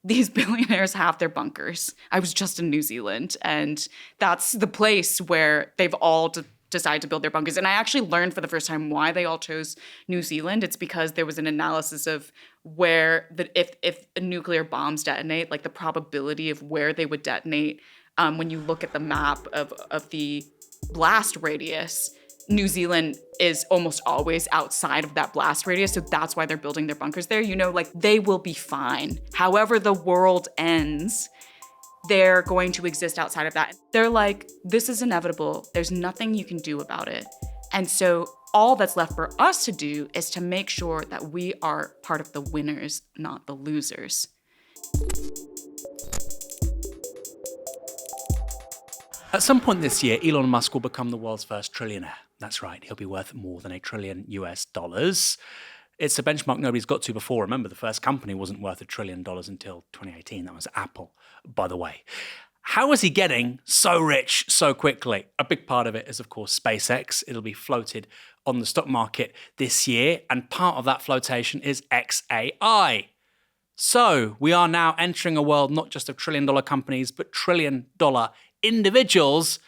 these billionaires have their bunkers. I was just in New Zealand, and that's the place where they've all decided to build their bunkers. And I actually learned for the first time why they all chose New Zealand. It's because there was an analysis of where if nuclear bombs detonate, like the probability of where they would detonate. When you look at the map of the blast radius, New Zealand is almost always outside of that blast radius. So that's why they're building their bunkers there. You know, like they will be fine. However the world ends, they're going to exist outside of that. They're like, this is inevitable. There's nothing you can do about it. And so all that's left for us to do is to make sure that we are part of the winners, not the losers. At some point this year, Elon Musk will become the world's first trillionaire. That's right, he'll be worth more than $1 trillion US. It's a benchmark nobody's got to before. Remember, the first company wasn't worth $1 trillion until 2018. That was Apple, by the way. How is he getting so rich so quickly? A big part of it is, of course, SpaceX. It'll be floated on the stock market this year, and part of that flotation is XAI. So we are now entering a world not just of $1 trillion companies, but $1 trillion individuals,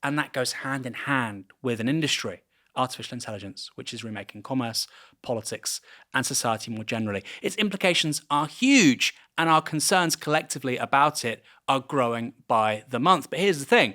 and that goes hand in hand with an industry, artificial intelligence, which is remaking commerce, politics, and society more generally. Its implications are huge, and our concerns collectively about it are growing by the month. But here's the thing,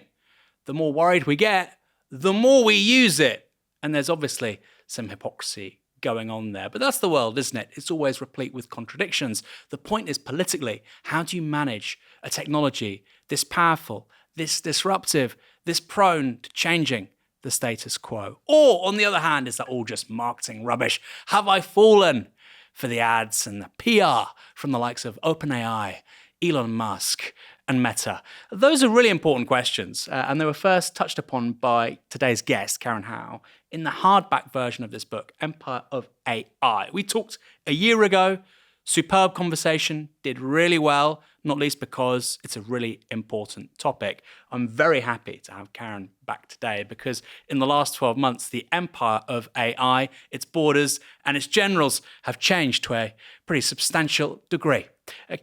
the more worried we get, the more we use it. And there's obviously some hypocrisy going on there. But that's the world, isn't it? It's always replete with contradictions. The point is, politically, how do you manage a technology this powerful, this disruptive, this prone to changing the status quo? Or, on the other hand, is that all just marketing rubbish? Have I fallen for the ads and the PR from the likes of OpenAI, Elon Musk, and Meta? Those are really important questions, and they were first touched upon by today's guest, Karen Hao, in the hardback version of this book, Empire of AI. We talked a year ago. Superb conversation, did really well, not least because it's a really important topic. I'm very happy to have Karen back today because in the last 12 months, the empire of AI, its borders and its generals have changed to a pretty substantial degree.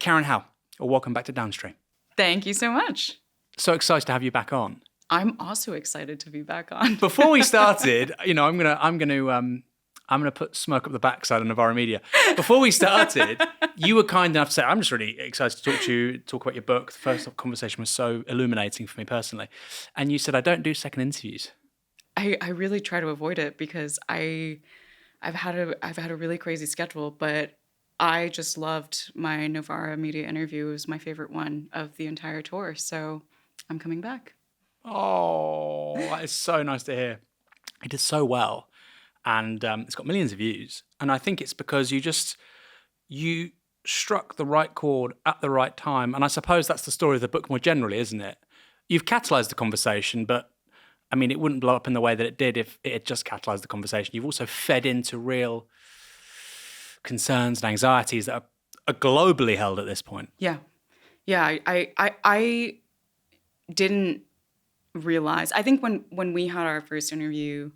Karen Hao, welcome back to Downstream. Thank you so much. So excited to have you back on. I'm also excited to be back on. Before we started, I'm gonna put smoke up the backside of Novara Media. Before we started, you were kind enough to say, I'm just really excited to talk to you, talk about your book. The first conversation was so illuminating for me personally. And you said, I don't do second interviews. I really try to avoid it because I've had a really crazy schedule, but I just loved my Novara Media interview. It was my favorite one of the entire tour. So I'm coming back. Oh, that is so nice to hear. It did so well. And it's got millions of views. And I think it's because you struck the right chord at the right time. And I suppose that's the story of the book more generally, isn't it? You've catalysed the conversation, but I mean, it wouldn't blow up in the way that it did if it had just catalysed the conversation. You've also fed into real concerns and anxieties that are globally held at this point. Yeah. I didn't realize. I think when we had our first interview,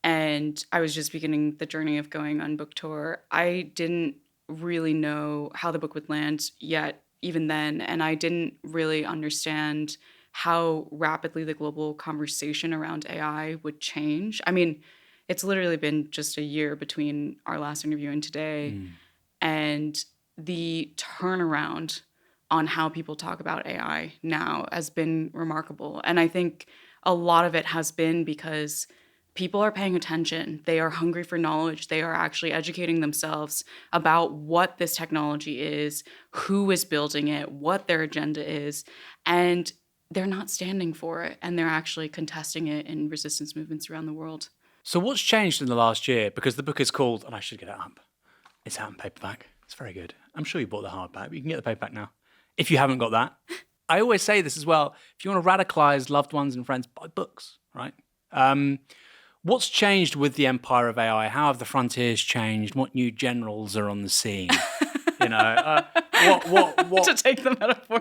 and I was just beginning the journey of going on book tour, I didn't really know how the book would land yet, even then. And I didn't really understand how rapidly the global conversation around AI would change. I mean, it's literally been just a year between our last interview and today. And the turnaround on how people talk about AI now has been remarkable. And I think a lot of it has been because people are paying attention. They are hungry for knowledge. They are actually educating themselves about what this technology is, who is building it, what their agenda is, and they're not standing for it, and they're actually contesting it in resistance movements around the world. So what's changed in the last year? Because the book is called, and I should get it up, it's out in paperback. It's very good. I'm sure you bought the hardback, but you can get the paperback now. If you haven't got that. I always say this as well. If you want to radicalize loved ones and friends, buy books, right? What's changed with the empire of AI? How have the frontiers changed? What new generals are on the scene? What to take the metaphor.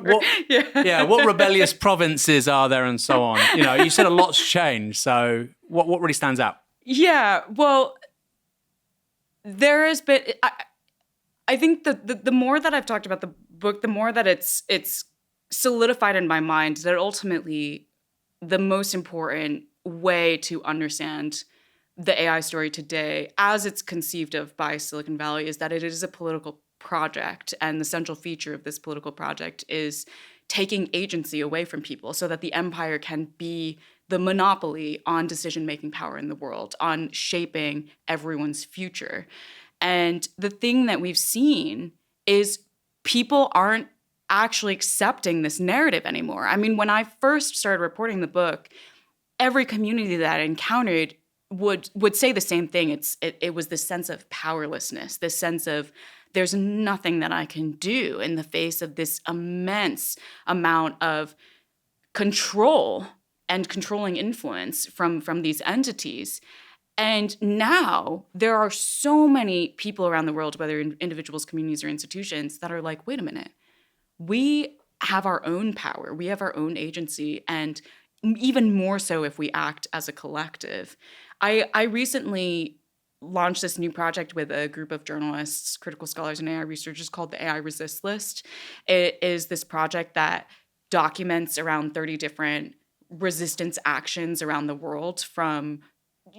What rebellious provinces are there and so on? You said a lot's changed. So what really stands out? Yeah, well, there has been, I think the more that I've talked about the book, the more that it's solidified in my mind that ultimately the most important way to understand the AI story today, as it's conceived of by Silicon Valley, is that it is a political project. And the central feature of this political project is taking agency away from people so that the empire can be the monopoly on decision-making power in the world, on shaping everyone's future. And the thing that we've seen is people aren't actually accepting this narrative anymore. I mean, when I first started reporting the book, every community that I encountered would say the same thing. It was this sense of powerlessness, this sense of there's nothing that I can do in the face of this immense amount of control and controlling influence from these entities. And now there are so many people around the world, whether individuals, communities, or institutions, that are like, wait a minute, we have our own power, we have our own agency, and even more so if we act as a collective. I recently launched this new project with a group of journalists, critical scholars, and AI researchers called the AI Resist List. It is this project that documents around 30 different resistance actions around the world from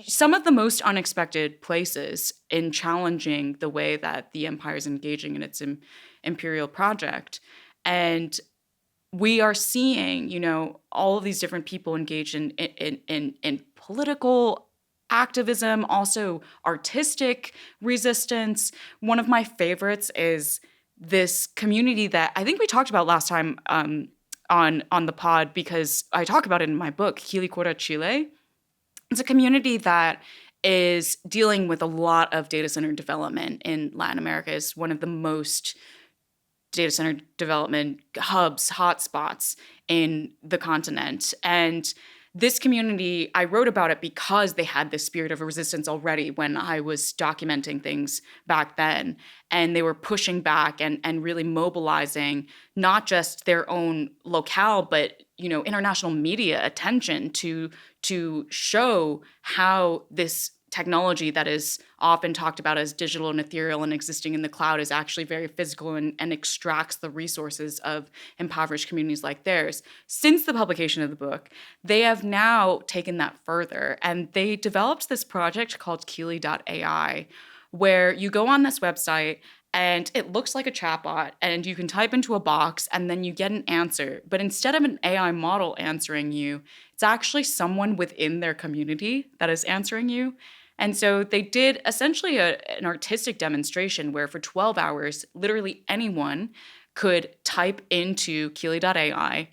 some of the most unexpected places in challenging the way that the empire is engaging in its imperial project. And we are seeing, all of these different people engaged in political activism, also artistic resistance. One of my favorites is this community that I think we talked about last time on the pod, because I talk about it in my book, Quilicura Chile. It's a community that is dealing with a lot of data center development in Latin America. It's one of the most data center development hubs, hotspots in the continent. And this community, I wrote about it because they had this spirit of resistance already when I was documenting things back then. And they were pushing back and really mobilizing not just their own locale, but international media attention to show how this technology that is often talked about as digital and ethereal and existing in the cloud is actually very physical and extracts the resources of impoverished communities like theirs. Since the publication of the book, they have now taken that further, and they developed this project called Kili.ai, where you go on this website and it looks like a chatbot, and you can type into a box and then you get an answer. But instead of an AI model answering you, it's actually someone within their community that is answering you. And so they did essentially an artistic demonstration where for 12 hours, literally anyone could type into Kili.ai.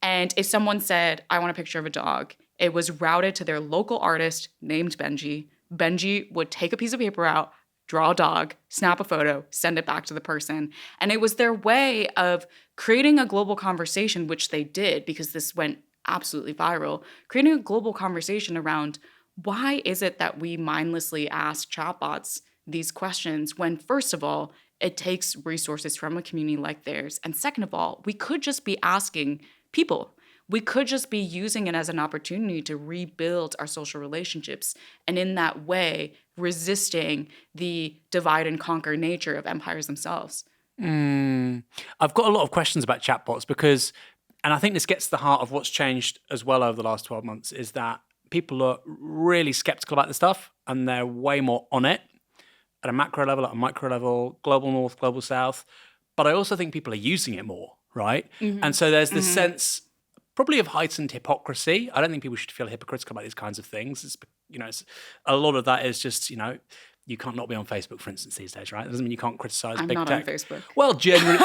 And if someone said, I want a picture of a dog, it was routed to their local artist named Benji. Benji would take a piece of paper out, draw a dog, snap a photo, send it back to the person. And it was their way of creating a global conversation, which they did because this went absolutely viral, creating a global conversation around why is it that we mindlessly ask chatbots these questions when, first of all, it takes resources from a community like theirs. And second of all, we could just be asking people. We could just be using it as an opportunity to rebuild our social relationships, and in that way, resisting the divide and conquer nature of empires themselves. I've got a lot of questions about chatbots because, and I think this gets to the heart of what's changed as well over the last 12 months, is that people are really skeptical about this stuff and they're way more on it at a macro level, at a micro level, global north, global south. But I also think people are using it more, right? Mm-hmm. And so there's this sense probably of heightened hypocrisy. I don't think people should feel hypocritical about these kinds of things. It's a lot of that is just, you can't not be on Facebook, for instance, these days, right? That doesn't mean you can't criticize big tech. I'm not on Facebook. Well, generally,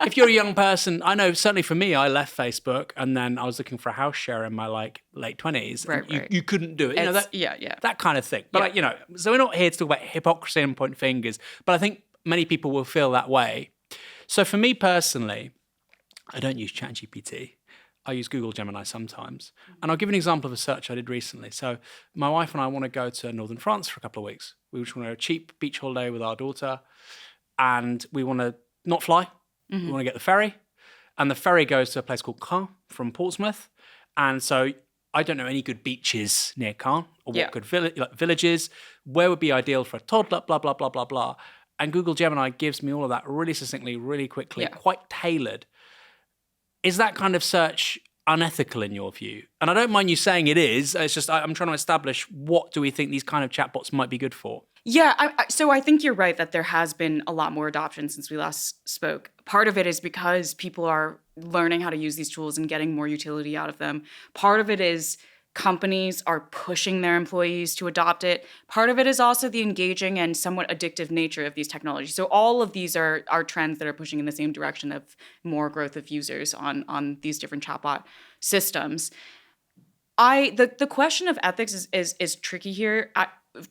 if you're a young person, I know certainly for me, I left Facebook and then I was looking for a house share in my late 20s. Right. You couldn't do it. That kind of thing. But so we're not here to talk about hypocrisy and point fingers. But I think many people will feel that way. So for me personally, I don't use ChatGPT. I use Google Gemini sometimes. And I'll give an example of a search I did recently. So my wife and I want to go to northern France for a couple of weeks. We just want a cheap beach holiday with our daughter. And we want to not fly. Mm-hmm. We want to get the ferry. And the ferry goes to a place called Caen from Portsmouth. And so I don't know any good beaches near Caen or what good villages. Where would be ideal for a toddler, blah, blah, blah, blah, blah. And Google Gemini gives me all of that really succinctly, really quickly, Yeah. quite tailored. Is that kind of search unethical in your view? And I don't mind you saying it is. It's just I'm trying to establish what do we think these kind of chatbots might be good for. Yeah, so I think you're right that there has been a lot more adoption since we last spoke. Part of it is because people are learning how to use these tools and getting more utility out of them. Part of it is companies are pushing their employees to adopt it. Part of it is also the engaging and somewhat addictive nature of these technologies. So all of these are trends that are pushing in the same direction of more growth of users on these different chatbot systems. The question of ethics is tricky here.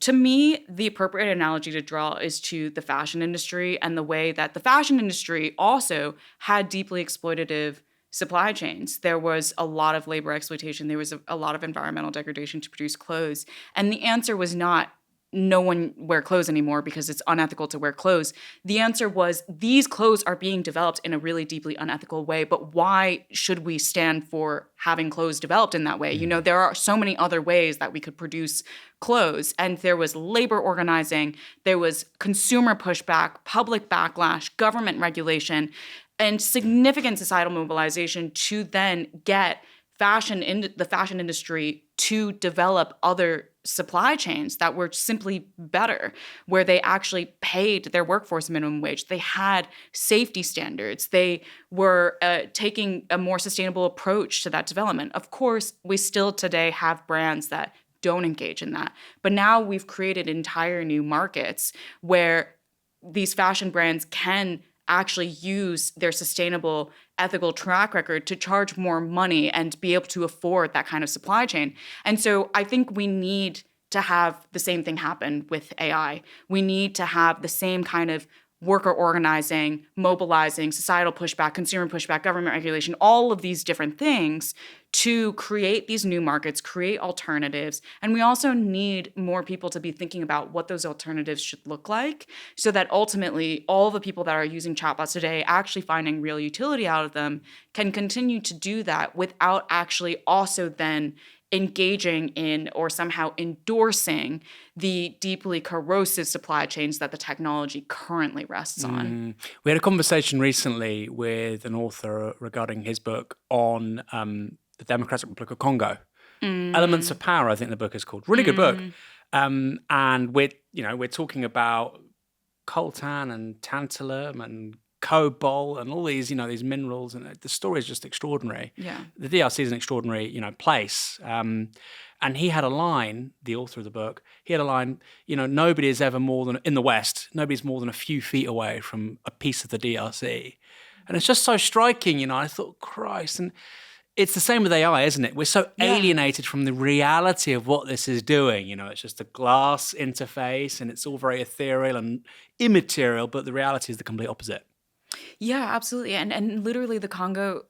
To me, the appropriate analogy to draw is to the fashion industry and the way that the fashion industry also had deeply exploitative supply chains. There was a lot of labor exploitation. There was a lot of environmental degradation to produce clothes. And the answer was not no one wear clothes anymore because it's unethical to wear clothes. The answer was these clothes are being developed in a really deeply unethical way, but why should we stand for having clothes developed in that way? You know, there are so many other ways that we could produce clothes. And there was labor organizing, there was consumer pushback, public backlash, government regulation, and significant societal mobilization to then get the fashion industry to develop other supply chains that were simply better, where they actually paid their workforce minimum wage. They had safety standards. They were taking a more sustainable approach to that development. Of course, we still today have brands that don't engage in that. But now we've created entire new markets where these fashion brands can actually use their sustainable ethical track record to charge more money and be able to afford that kind of supply chain. And so I think we need to have the same thing happen with AI. We need to have the same kind of worker organizing, mobilizing, societal pushback, consumer pushback, government regulation, all of these different things to create these new markets, create alternatives. And we also need more people to be thinking about what those alternatives should look like so that ultimately all the people that are using chatbots today, actually finding real utility out of them, can continue to do that without actually also then engaging in or somehow endorsing the deeply corrosive supply chains that the technology currently rests on. We had a conversation recently with an author regarding his book on the Democratic Republic of Congo. Elements of Power, I think the book is called. Really good book. And we're talking about coltan and tantalum and cobalt and all these, these minerals, and the story is just extraordinary. Yeah. The DRC is an extraordinary, place. And he had a line, the author of the book, he had a line, nobody is ever more than, in the West, nobody's more than a few feet away from a piece of the DRC. And it's just so striking, I thought, Christ. And it's the same with AI, isn't it? We're so alienated from the reality of what this is doing. It's just a glass interface and it's all very ethereal and immaterial, but the reality is the complete opposite. Yeah, absolutely. And literally the Congo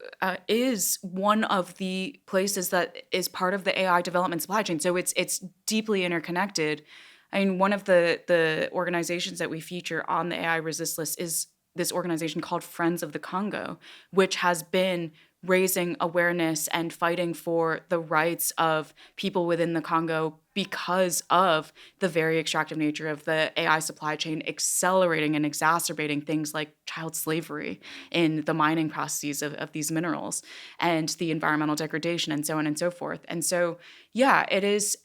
is one of the places that is part of the AI development supply chain. So it's deeply interconnected. I mean, one of the organizations that we feature on the AI Resist list is this organization called Friends of the Congo, which has been raising awareness and fighting for the rights of people within the Congo because of the very extractive nature of the AI supply chain, accelerating and exacerbating things like child slavery in the mining processes of these minerals and the environmental degradation and so on and so forth. And so, yeah, it is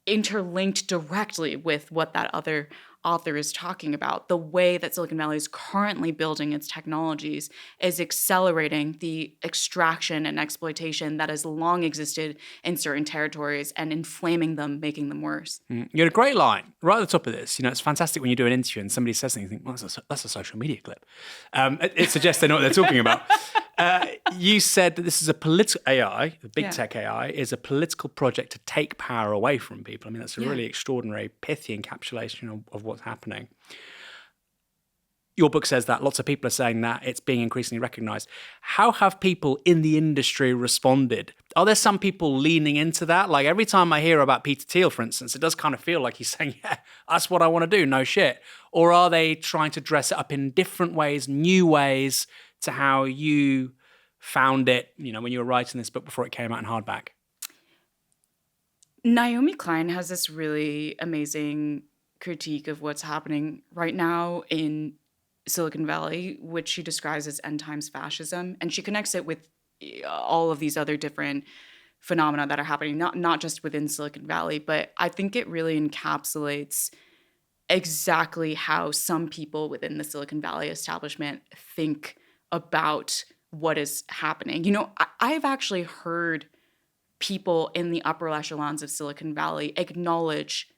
interlinked directly with what that other author is talking about. The way that Silicon Valley is currently building its technologies is accelerating the extraction and exploitation that has long existed in certain territories and inflaming them, making them worse. You had a great line right at the top of this. It's fantastic when you do an interview and somebody says something, you think, well, that's a social media clip. It suggests they know what they're talking about. You said that this is a political AI, the big tech AI, is a political project to take power away from people. I mean, that's a really extraordinary, pithy encapsulation of what's happening. Your book says that. Lots of people are saying that. It's being increasingly recognized. How have people in the industry responded? Are there some people leaning into that? Like every time I hear about Peter Thiel, for instance, it does kind of feel like he's saying, yeah, that's what I want to do, no shit. Or are they trying to dress it up in different ways, new ways to how you found it, when you were writing this book before it came out in hardback? Naomi Klein has this really amazing critique of what's happening right now in Silicon Valley, which she describes as end times fascism. And she connects it with all of these other different phenomena that are happening, not just within Silicon Valley, but I think it really encapsulates exactly how some people within the Silicon Valley establishment think about what is happening. I've actually heard people in the upper echelons of Silicon Valley acknowledge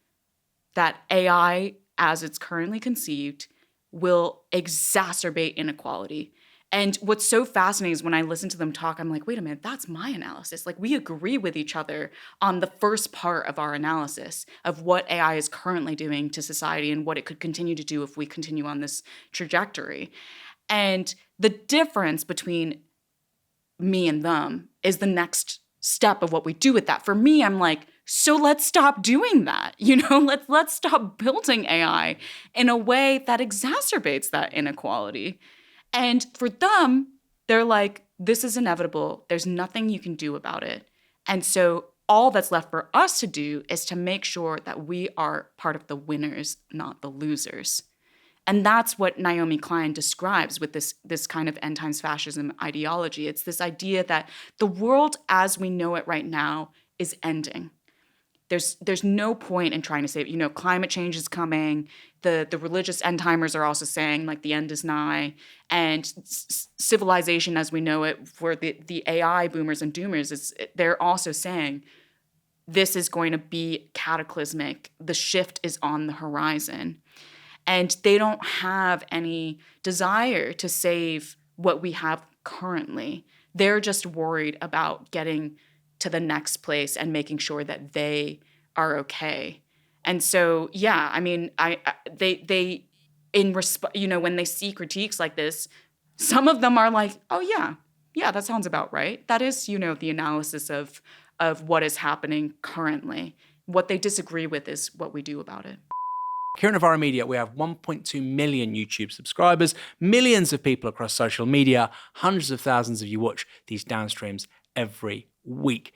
that AI, as it's currently conceived, will exacerbate inequality. And what's so fascinating is when I listen to them talk, I'm like, wait a minute, that's my analysis. Like, we agree with each other on the first part of our analysis of what AI is currently doing to society and what it could continue to do if we continue on this trajectory. And the difference between me and them is the next step of what we do with that. For me, I'm like, so let's stop doing that. Let's stop building AI in a way that exacerbates that inequality. And for them, they're like, this is inevitable. There's nothing you can do about it. And so all that's left for us to do is to make sure that we are part of the winners, not the losers. And that's what Naomi Klein describes with this kind of end times fascism ideology. It's this idea that the world as we know it right now is ending. There's no point in trying to say, climate change is coming. The religious end timers are also saying like the end is nigh, and civilization as we know it, for the AI boomers and doomers, they're also saying this is going to be cataclysmic. The shift is on the horizon, and they don't have any desire to save what we have currently. They're just worried about getting to the next place and making sure that they are okay. And so, yeah, I mean, they when they see critiques like this, some of them are like, oh yeah, that sounds about right. That is, the analysis of what is happening currently. What they disagree with is what we do about it. Here at Novara Media, we have 1.2 million YouTube subscribers, millions of people across social media, hundreds of thousands of you watch these downstreams every week.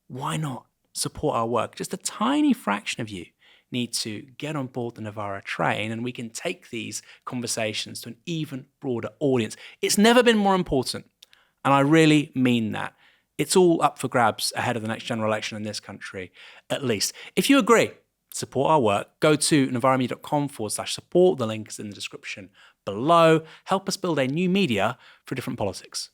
Why not support our work? Just a tiny fraction of you need to get on board the Novara train, and we can take these conversations to an even broader audience. It's never been more important, and I really mean that. It's all up for grabs ahead of the next general election in this country, at least. If you agree, support our work, go to novaramedia.com/support. The link is in the description below. Help us build a new media for different politics.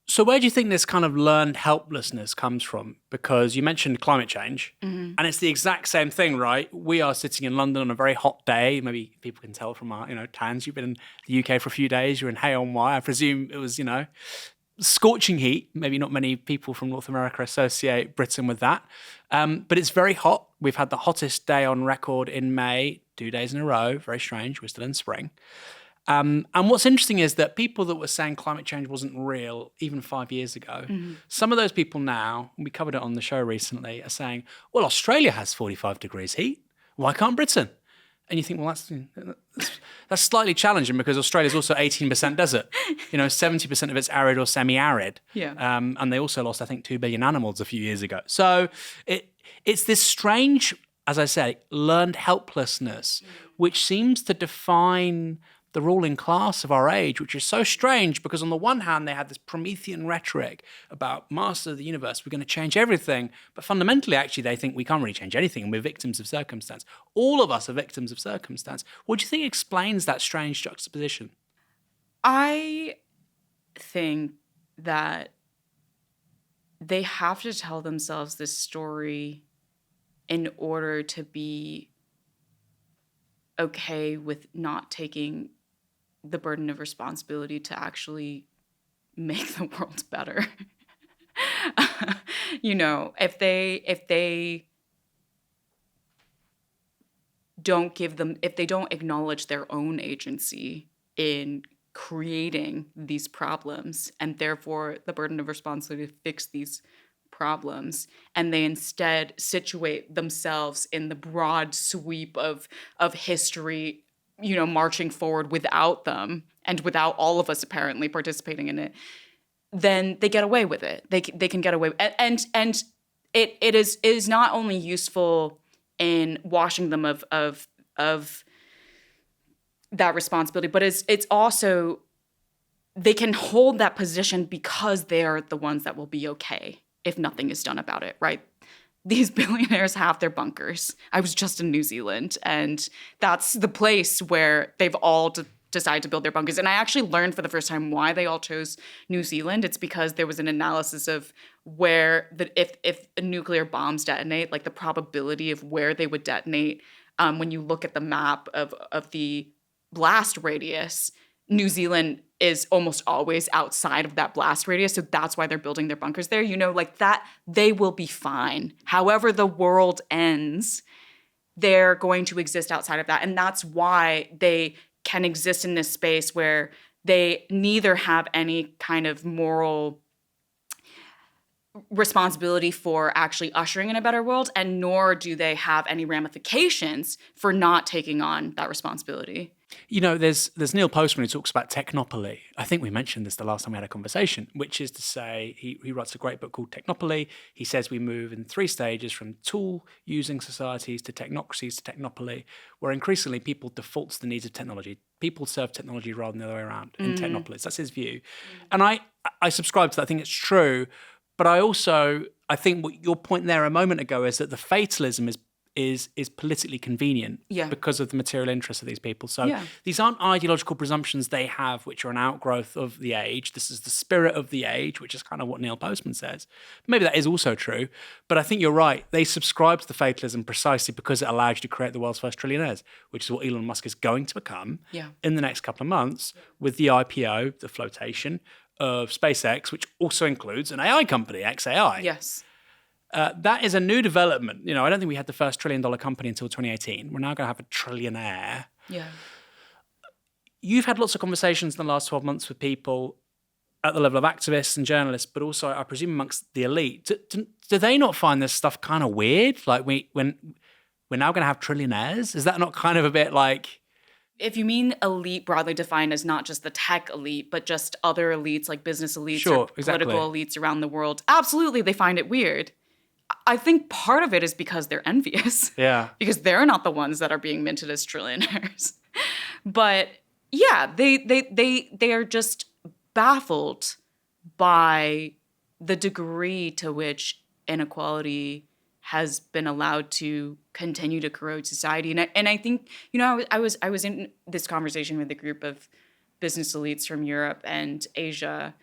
So where do you think this kind of learned helplessness comes from? Because you mentioned climate change, and it's the exact same thing, right? We are sitting in London on a very hot day. Maybe people can tell from our, tans. You've been in the UK for a few days. You're in Hay-on-Wye. I presume it was, scorching heat. Maybe not many people from North America associate Britain with that. But it's very hot. We've had the hottest day on record in May, 2 days in a row. Very strange. We're still in spring. And what's interesting is that people that were saying climate change wasn't real even 5 years ago, some of those people now, we covered it on the show recently, are saying, well, Australia has 45 degrees heat. Why can't Britain? And you think, well, that's slightly challenging because Australia is also 18% desert. 70% of it's arid or semi-arid. Yeah. And they also lost, I think, 2 billion animals a few years ago. So it's this strange, as I say, learned helplessness, which seems to define the ruling class of our age, which is so strange because on the one hand, they had this Promethean rhetoric about master of the universe, we're going to change everything. But fundamentally, actually, they think we can't really change anything and we're victims of circumstance. All of us are victims of circumstance. What do you think explains that strange juxtaposition? I think that they have to tell themselves this story in order to be okay with not taking the burden of responsibility to actually make the world better. If they don't acknowledge their own agency in creating these problems and therefore the burden of responsibility to fix these problems, and they instead situate themselves in the broad sweep of history, marching forward without them and without all of us apparently participating in it, then they get away with it. They can get away, and it is not only useful in washing them of of that responsibility. But it's also, they can hold that position because they're the ones that will be okay if nothing is done about it, right? These billionaires have their bunkers. I was just in New Zealand, and that's the place where they've all decided to build their bunkers. And I actually learned for the first time why they all chose New Zealand. It's because there was an analysis of where if nuclear bombs detonate, like the probability of where they would detonate. When you look at the map of the blast radius, New Zealand is almost always outside of that blast radius. So that's why they're building their bunkers there. You know, like that, they will be fine. However the world ends, they're going to exist outside of that. And that's why they can exist in this space where they neither have any kind of moral responsibility for actually ushering in a better world, and nor do they have any ramifications for not taking on that responsibility. You know, there's Neil Postman who talks about technopoly. I think we mentioned this the last time we had a conversation, which is to say he writes a great book called Technopoly. He says we move in 3 stages from tool-using societies to technocracies to technopoly, where increasingly people default to the needs of technology. People serve technology rather than the other way around in technopolis. That's his view. And I subscribe to that. I think it's true. But I think what your point there a moment ago is that the fatalism is politically convenient because of the material interests of these people. So these aren't ideological presumptions they have, which are an outgrowth of the age. This is the spirit of the age, which is kind of what Neil Postman says. Maybe that is also true. But I think you're right. They subscribe to the fatalism precisely because it allows you to create the world's first trillionaires, which is what Elon Musk is going to become in the next couple of months with the IPO, the flotation of SpaceX, which also includes an AI company, XAI. Yes. That is a new development. You know, I don't think we had the first $1 trillion company until 2018. We're now going to have a trillionaire. Yeah. You've had lots of conversations in the last 12 months with people at the level of activists and journalists, but also, I presume, amongst the elite. Do they not find this stuff kind of weird? Like, when we're now going to have trillionaires? Is that not kind of a bit like... If you mean elite broadly defined as not just the tech elite, but just other elites like business elites or political elites around the world, absolutely they find it weird. I think part of it is because they're envious. Yeah. Because they're not the ones that are being minted as trillionaires. But yeah, they are just baffled by the degree to which inequality has been allowed to continue to corrode society. And I think, you know, I was in this conversation with a group of business elites from Europe and Asia,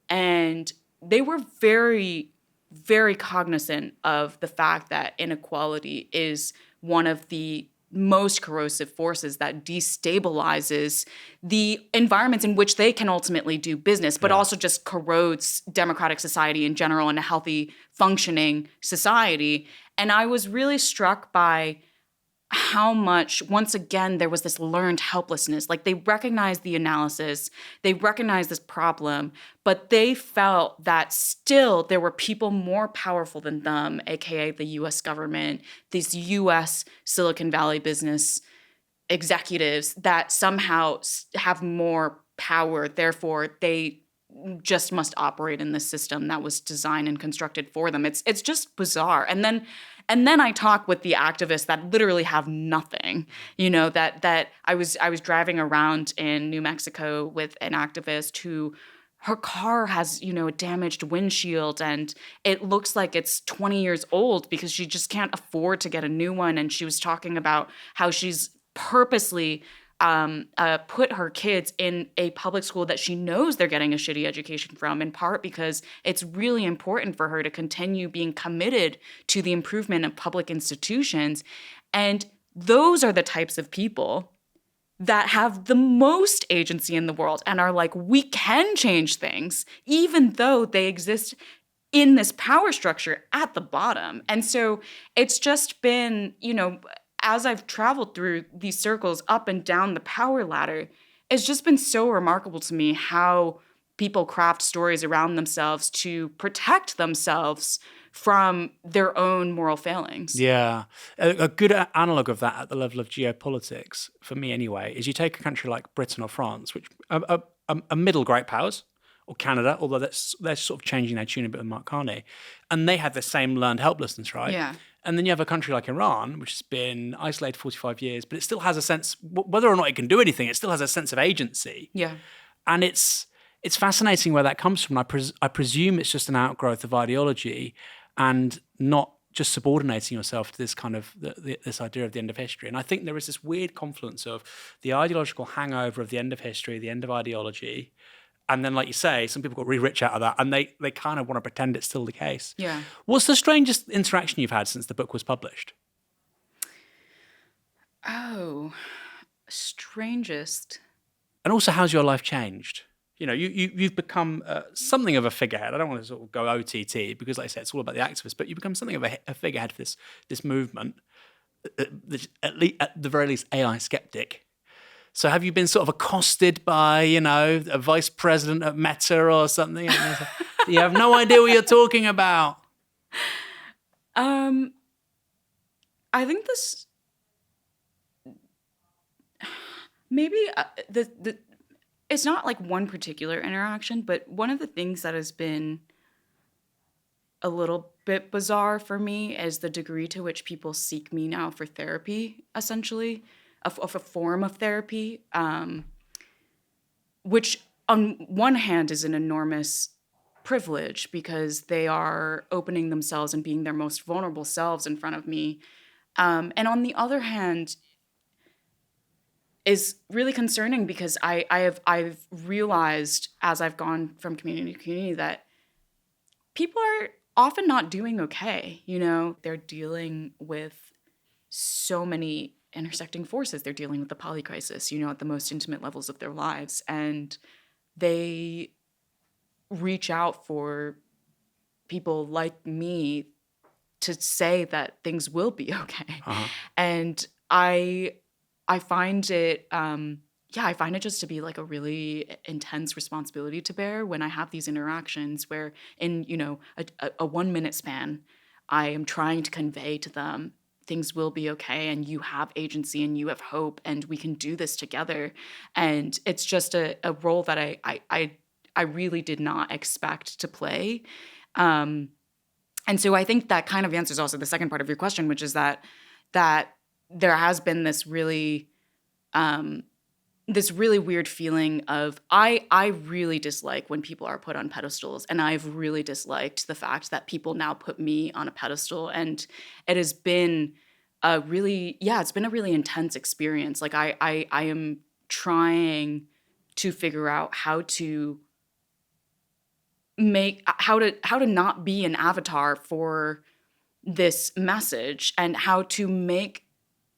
and they were very, very cognizant of the fact that inequality is one of the most corrosive forces that destabilizes the environments in which they can ultimately do business, but also just corrodes democratic society in general and a healthy, functioning society. And I was really struck by how much, once again, there was this learned helplessness. Like, they recognized the analysis, they recognized this problem, but they felt that still there were people more powerful than them, aka the US government, these US Silicon Valley business executives that somehow have more power. Therefore, they just must operate in this system that was designed and constructed for them. It's just bizarre. And then I talk with the activists that literally have nothing. You know, that I was driving around in New Mexico with an activist who, her car has, you know, a damaged windshield and it looks like it's 20 years old because she just can't afford to get a new one. And she was talking about how she's purposely put her kids in a public school that she knows they're getting a shitty education from, in part because it's really important for her to continue being committed to the improvement of public institutions. And those are the types of people that have the most agency in the world and are like, we can change things, even though they exist in this power structure at the bottom. And so it's just been, you know, as I've traveled through these circles up and down the power ladder, it's just been so remarkable to me how people craft stories around themselves to protect themselves from their own moral failings. Yeah. A good analog of that at the level of geopolitics, for me anyway, is you take a country like Britain or France, which are middle great powers, or Canada, although they're sort of changing their tune a bit with Mark Carney, and they have the same learned helplessness, right? Yeah. And then you have a country like Iran, which has been isolated 45 years, but it still has a sense, whether or not it can do anything, it still has a sense of agency. Yeah. And it's fascinating where that comes from. I presume it's just an outgrowth of ideology and not just subordinating yourself to this kind of this idea of the end of history. And I think there is this weird confluence of the ideological hangover of the end of history, the end of ideology. And then, like you say, some people got really rich out of that, and they kind of want to pretend it's still the case. Yeah. What's the strangest interaction you've had since the book was published? Oh, strangest. And also, how's your life changed? You know, you've become something of a figurehead. I don't want to sort of go OTT because, like I said, it's all about the activists, but you become something of a figurehead for this movement, at the very least, AI skeptic. So have you been sort of accosted by, you know, a vice president at Meta or something? You have no idea what you're talking about. I think this maybe it's not like one particular interaction, but one of the things that has been a little bit bizarre for me is the degree to which people seek me now for therapy, essentially, of a form of therapy, which on one hand is an enormous privilege because they are opening themselves and being their most vulnerable selves in front of me. And on the other hand, is really concerning because I've realized as I've gone from community to community that people are often not doing okay. You know, they're dealing with so many intersecting forces. They're dealing with the poly crisis, you know, at the most intimate levels of their lives. And they reach out for people like me to say that things will be okay. Uh-huh. And I find it, I find it just to be like a really intense responsibility to bear when I have these interactions where in, you know, a 1 minute span, I am trying to convey to them things will be okay and you have agency and you have hope and we can do this together. And it's just a role that I really did not expect to play. And so I think that kind of answers also the second part of your question, which is that there has been this really weird feeling of I really dislike when people are put on pedestals, and I've really disliked the fact that people now put me on a pedestal, and it has been it's been a really intense experience. Like I am trying to figure out how to not be an avatar for this message and how to make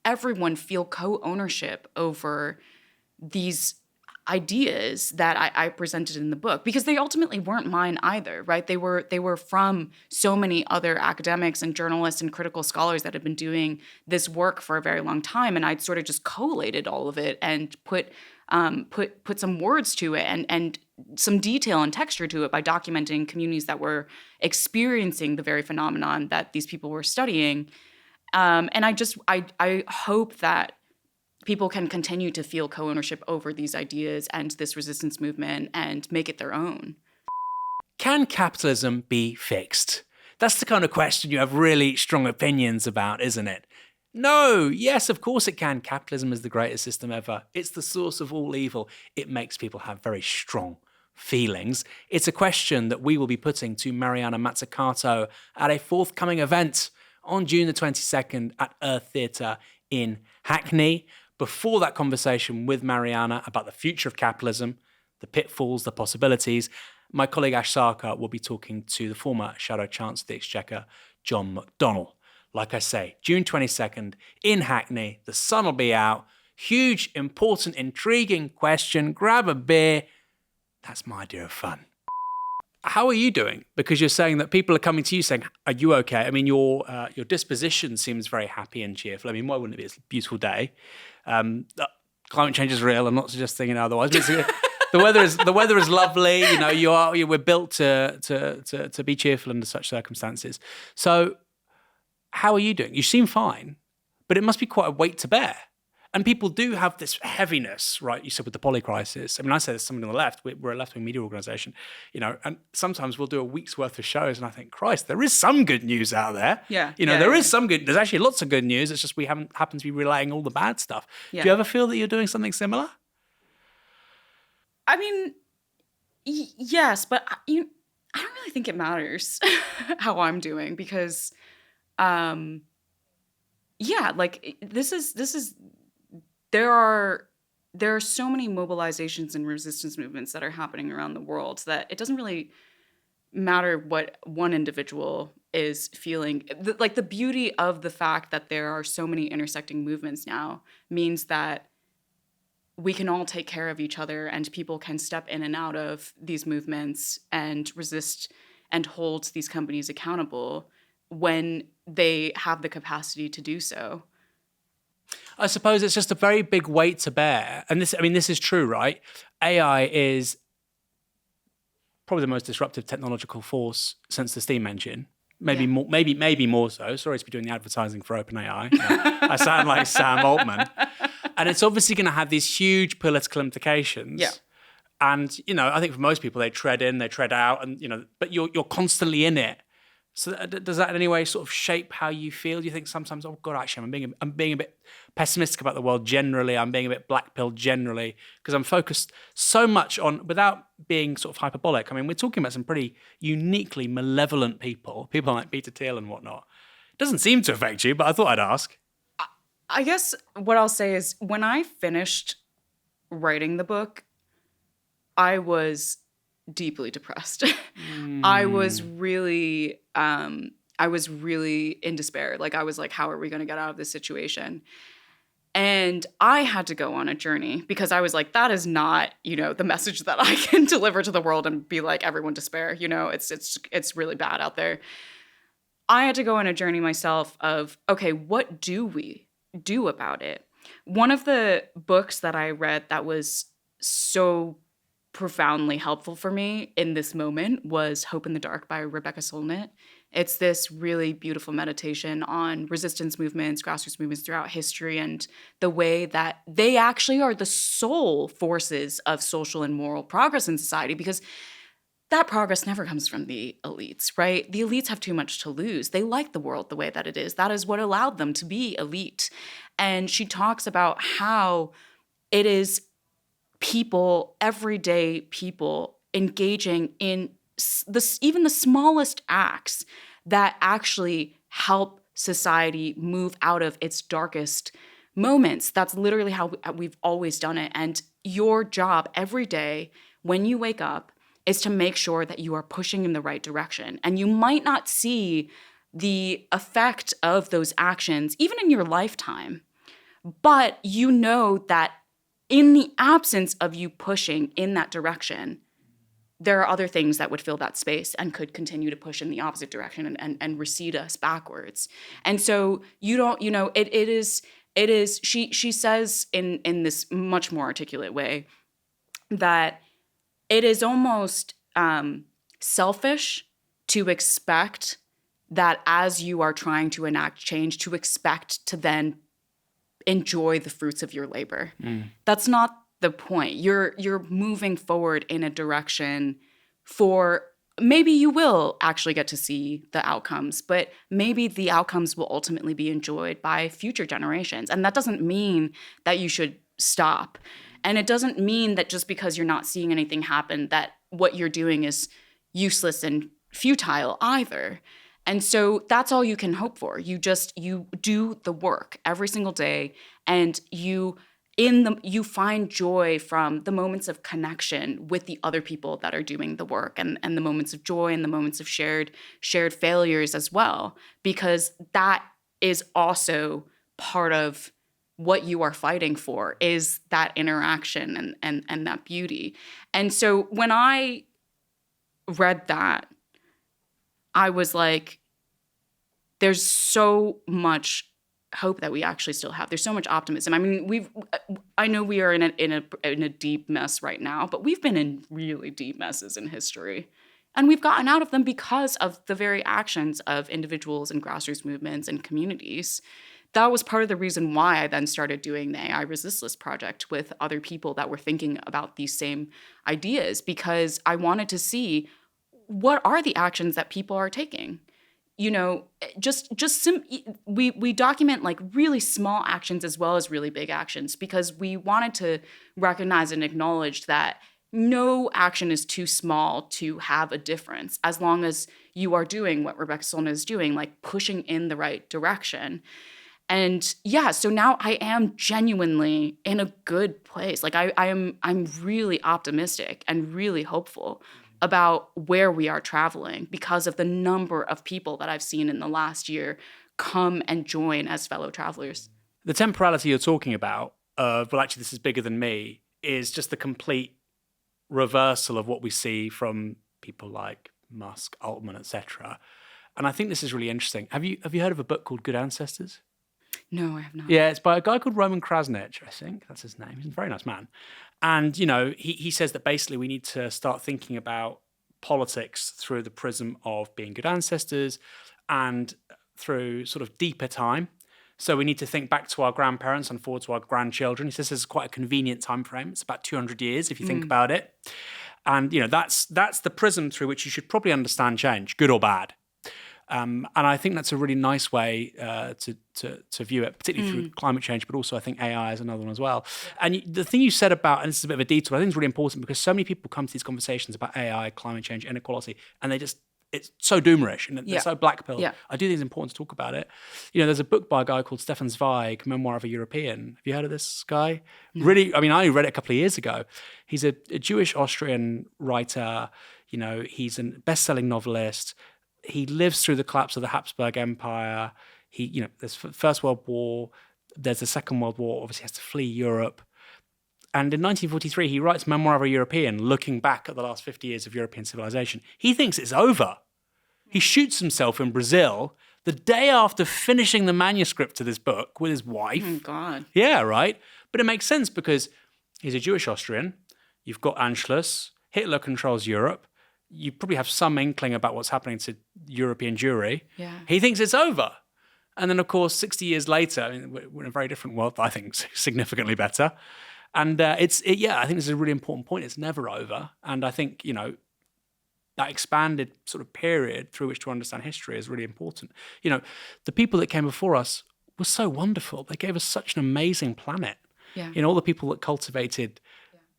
everyone feel co-ownership over these ideas that I presented in the book, because they ultimately weren't mine either, right? They were from so many other academics and journalists and critical scholars that had been doing this work for a very long time, and I'd sort of just collated all of it and put some words to it and some detail and texture to it by documenting communities that were experiencing the very phenomenon that these people were studying. And I hope that people can continue to feel co-ownership over these ideas and this resistance movement and make it their own. Can capitalism be fixed? That's the kind of question you have really strong opinions about, isn't it? No, yes, of course it can. Capitalism is the greatest system ever. It's the source of all evil. It makes people have very strong feelings. It's a question that we will be putting to Mariana Mazzucato at a forthcoming event on June the 22nd at Earth Theatre in Hackney. Before that conversation with Mariana about the future of capitalism, the pitfalls, the possibilities, my colleague Ash Sarkar will be talking to the former Shadow Chancellor of the Exchequer, John McDonnell. Like I say, June 22nd in Hackney, the sun will be out. Huge, important, intriguing question. Grab a beer. That's my idea of fun. How are you doing? Because you're saying that people are coming to you saying, are you okay? I mean, your disposition seems very happy and cheerful. I mean, why wouldn't it be? It's a beautiful day. Climate change is real. I'm not suggesting otherwise. The weather is lovely. You know, we're built to be cheerful under such circumstances. So how are you doing? You seem fine, but it must be quite a weight to bear. And people do have this heaviness, right? You said with the poly crisis. I mean, I say there's something on the left. We're a left-wing media organisation, and sometimes we'll do a week's worth of shows, and I think, Christ, there is some good news out there. Yeah. There is some good. There's actually lots of good news. It's just we happen to be relaying all the bad stuff. Yeah. Do you ever feel that you're doing something similar? I mean, yes, but I don't really think it matters how I'm doing because, this is. There are so many mobilizations and resistance movements that are happening around the world that it doesn't really matter what one individual is feeling. The beauty of the fact that there are so many intersecting movements now means that we can all take care of each other and people can step in and out of these movements and resist and hold these companies accountable when they have the capacity to do so. I suppose it's just a very big weight to bear. And this is true, right? AI is probably the most disruptive technological force since the steam engine. Maybe more so. Sorry to be doing the advertising for OpenAI. I sound like Sam Altman. And it's obviously going to have these huge political implications. Yeah. And, I think for most people, they tread in, they tread out, and, but you're constantly in it. So does that in any way sort of shape how you feel? Do you think sometimes, oh God, actually, I'm being a bit pessimistic about the world generally. I'm being a bit black-pilled generally because I'm focused so much on, without being sort of hyperbolic. I mean, we're talking about some pretty uniquely malevolent people like Peter Thiel and whatnot. It doesn't seem to affect you, but I thought I'd ask. I guess what I'll say is when I finished writing the book, I was deeply depressed. I was really in despair. I was like, how are we going to get out of this situation? And I had to go on a journey because I was like, that is not, the message that I can deliver to the world and be like, everyone despair. It's really bad out there. I had to go on a journey myself of, okay, what do we do about it? One of the books that I read that was so profoundly helpful for me in this moment was Hope in the Dark by Rebecca Solnit. It's this really beautiful meditation on resistance movements, grassroots movements throughout history, and the way that they actually are the sole forces of social and moral progress in society, because that progress never comes from the elites, right? The elites have too much to lose. They like the world the way that it is. That is what allowed them to be elite. And she talks about how it is people, everyday people, engaging in even the smallest acts that actually help society move out of its darkest moments. That's literally how we've always done it. And your job every day when you wake up is to make sure that you are pushing in the right direction. And you might not see the effect of those actions, even in your lifetime, but you know that in the absence of you pushing in that direction, there are other things that would fill that space and could continue to push in the opposite direction and recede us backwards. And so it is, she says in this much more articulate way that it is almost selfish to expect that as you are trying to enact change, to expect to then enjoy the fruits of your labor. That's not the point. You're moving forward in a direction for maybe you will actually get to see the outcomes, but maybe the outcomes will ultimately be enjoyed by future generations. And that doesn't mean that you should stop. And it doesn't mean that just because you're not seeing anything happen that what you're doing is useless and futile either. And so that's all you can hope for. You do the work every single day, and you find joy from the moments of connection with the other people that are doing the work, and the moments of joy and the moments of shared failures as well, because that is also part of what you are fighting for, is that interaction and that beauty. And so when I read that, I was like, there's so much hope that we actually still have. There's so much optimism. I mean, I know we are in a deep mess right now, but we've been in really deep messes in history. And we've gotten out of them because of the very actions of individuals and grassroots movements and communities that was part of the reason why I then started doing the AI Resistless project with other people that were thinking about these same ideas, because I wanted to see what are the actions that people are taking. We document like really small actions as well as really big actions, because we wanted to recognize and acknowledge that no action is too small to have a difference, as long as you are doing what Rebecca Solnit is doing, like pushing in the right direction. And yeah, so now I am genuinely in a good place. Like I'm really optimistic and really hopeful about where we are traveling, because of the number of people that I've seen in the last year come and join as fellow travelers. The temporality you're talking about, well, actually, this is bigger than me, is just the complete reversal of what we see from people like Musk, Altman, etc. And I think this is really interesting. Have you heard of a book called Good Ancestors? No, I have not. Yeah, it's by a guy called Roman Krasnich, I think. That's his name. He's a very nice man. And, he says that basically we need to start thinking about politics through the prism of being good ancestors and through sort of deeper time. So we need to think back to our grandparents and forward to our grandchildren. He says this is quite a convenient time frame. It's about 200 years if you think about it. And, that's the prism through which you should probably understand change, good or bad. And I think that's a really nice way to view it, particularly through climate change, but also I think AI is another one as well. And the thing you said about, and this is a bit of a detour, I think it's really important, because so many people come to these conversations about AI, climate change, inequality, and it's so doomerish and they're so black pill. Yeah. I do think it's important to talk about it. There's a book by a guy called Stefan Zweig, Memoir of a European. Have you heard of this guy? No. Really, I only read it a couple of years ago. He's a Jewish Austrian writer. He's a best-selling novelist. He lives through the collapse of the Habsburg Empire. There's First World War. There's the Second World War. Obviously, he has to flee Europe. And in 1943, he writes Memoir of a European, looking back at the last 50 years of European civilization. He thinks it's over. He shoots himself in Brazil the day after finishing the manuscript to this book with his wife. Oh, God. Yeah, right? But it makes sense because he's a Jewish Austrian. You've got Anschluss. Hitler controls Europe. You probably have some inkling about what's happening to European Jewry. Yeah. He thinks it's over. And then, of course, 60 years later, we're in a very different world, I think, significantly better. And I think this is a really important point. It's never over. And I think, that expanded sort of period through which to understand history is really important. The people that came before us were so wonderful. They gave us such an amazing planet. Yeah. All the people that cultivated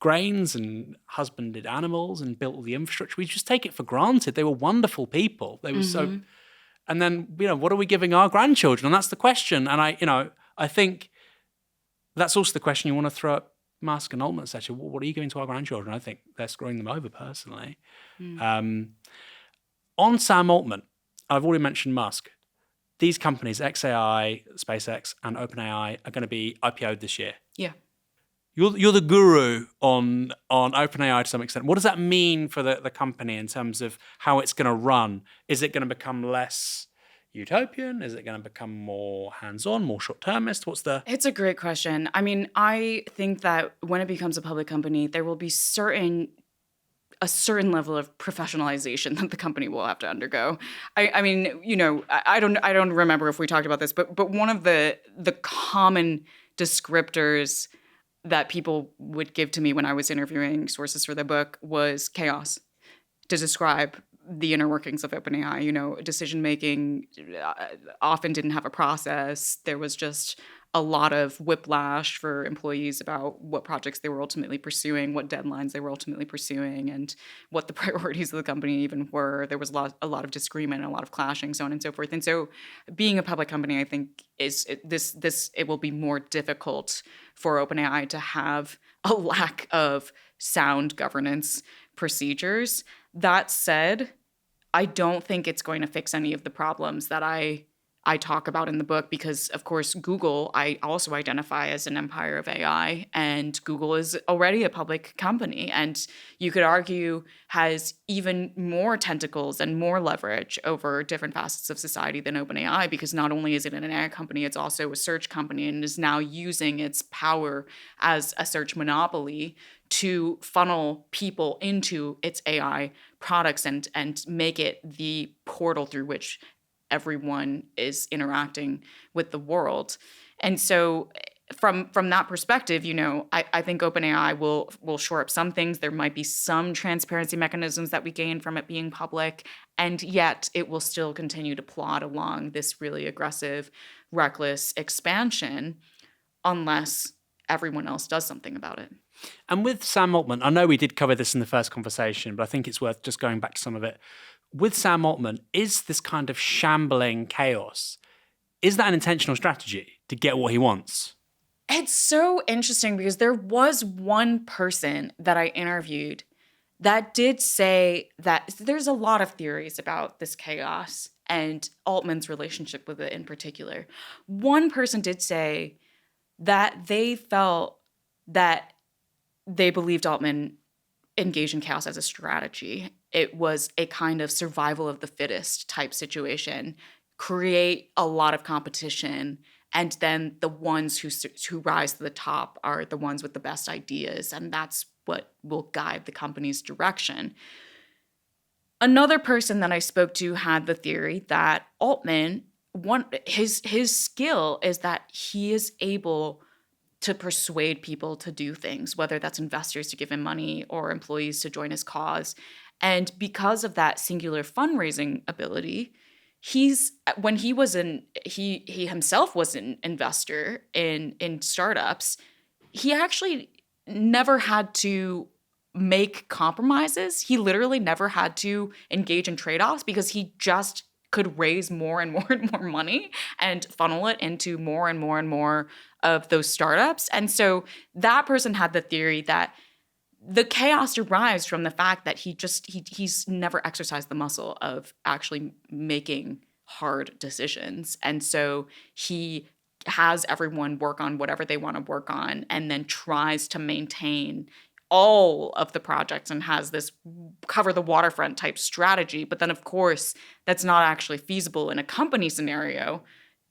grains and husbanded animals and built all the infrastructure, we just take it for granted. They were wonderful people. They were so... And then, what are we giving our grandchildren? And that's the question. And I think that's also the question you want to throw at Musk and Altman, etc. What are you giving to our grandchildren? I think they're screwing them over, personally. On Sam Altman, I've already mentioned Musk. These companies, XAI, SpaceX, and OpenAI, are going to be IPO'd this year. Yeah. You're the guru on OpenAI to some extent. What does that mean for the company in terms of how it's going to run? Is it going to become less utopian? Is it going to become more hands-on, more short-termist? It's a great question. I think that when it becomes a public company, there will be a certain level of professionalization that the company will have to undergo. I don't remember if we talked about this, but one of the common descriptors that people would give to me when I was interviewing sources for the book was chaos, to describe the inner workings of OpenAI. Decision-making often didn't have a process. There was just a lot of whiplash for employees about what projects they were ultimately pursuing, what deadlines they were ultimately pursuing, and what the priorities of the company even were. There was a lot of disagreement, a lot of clashing, so on and so forth. And so being a public company, I think, it will be more difficult for OpenAI to have a lack of sound governance procedures. That said, I don't think it's going to fix any of the problems that I talk about in the book, because, of course, Google, I also identify as an empire of AI, and Google is already a public company, and you could argue has even more tentacles and more leverage over different facets of society than OpenAI, because not only is it an AI company, it's also a search company, and is now using its power as a search monopoly to funnel people into its AI products and make it the portal through which everyone is interacting with the world. And so from that perspective, I think OpenAI will shore up some things. There might be some transparency mechanisms that we gain from it being public, and yet it will still continue to plod along this really aggressive, reckless expansion unless everyone else does something about it. And with Sam Altman, I know we did cover this in the first conversation, but I think it's worth just going back to some of it. With Sam Altman, is this kind of shambling chaos, is that an intentional strategy to get what he wants? It's so interesting because there was one person that I interviewed that did say that there's a lot of theories about this chaos and Altman's relationship with it in particular. One person did say that they felt that they believed Altman engaged in chaos as a strategy. It was a kind of survival of the fittest type situation, create a lot of competition, and then the ones who rise to the top are the ones with the best ideas, and that's what will guide the company's direction. Another person that I spoke to had the theory that Altman, his skill is that he is able to persuade people to do things, whether that's investors to give him money or employees to join his cause. And because of that singular fundraising ability, he himself was an investor in startups. He actually never had to make compromises. He literally never had to engage in trade-offs because he just could raise more and more and more money and funnel it into more and more and more of those startups. And so that person had the theory that the chaos derives from the fact that he's never exercised the muscle of actually making hard decisions. And so he has everyone work on whatever they want to work on and then tries to maintain all of the projects and has this cover the waterfront type strategy. But then, of course, that's not actually feasible in a company scenario.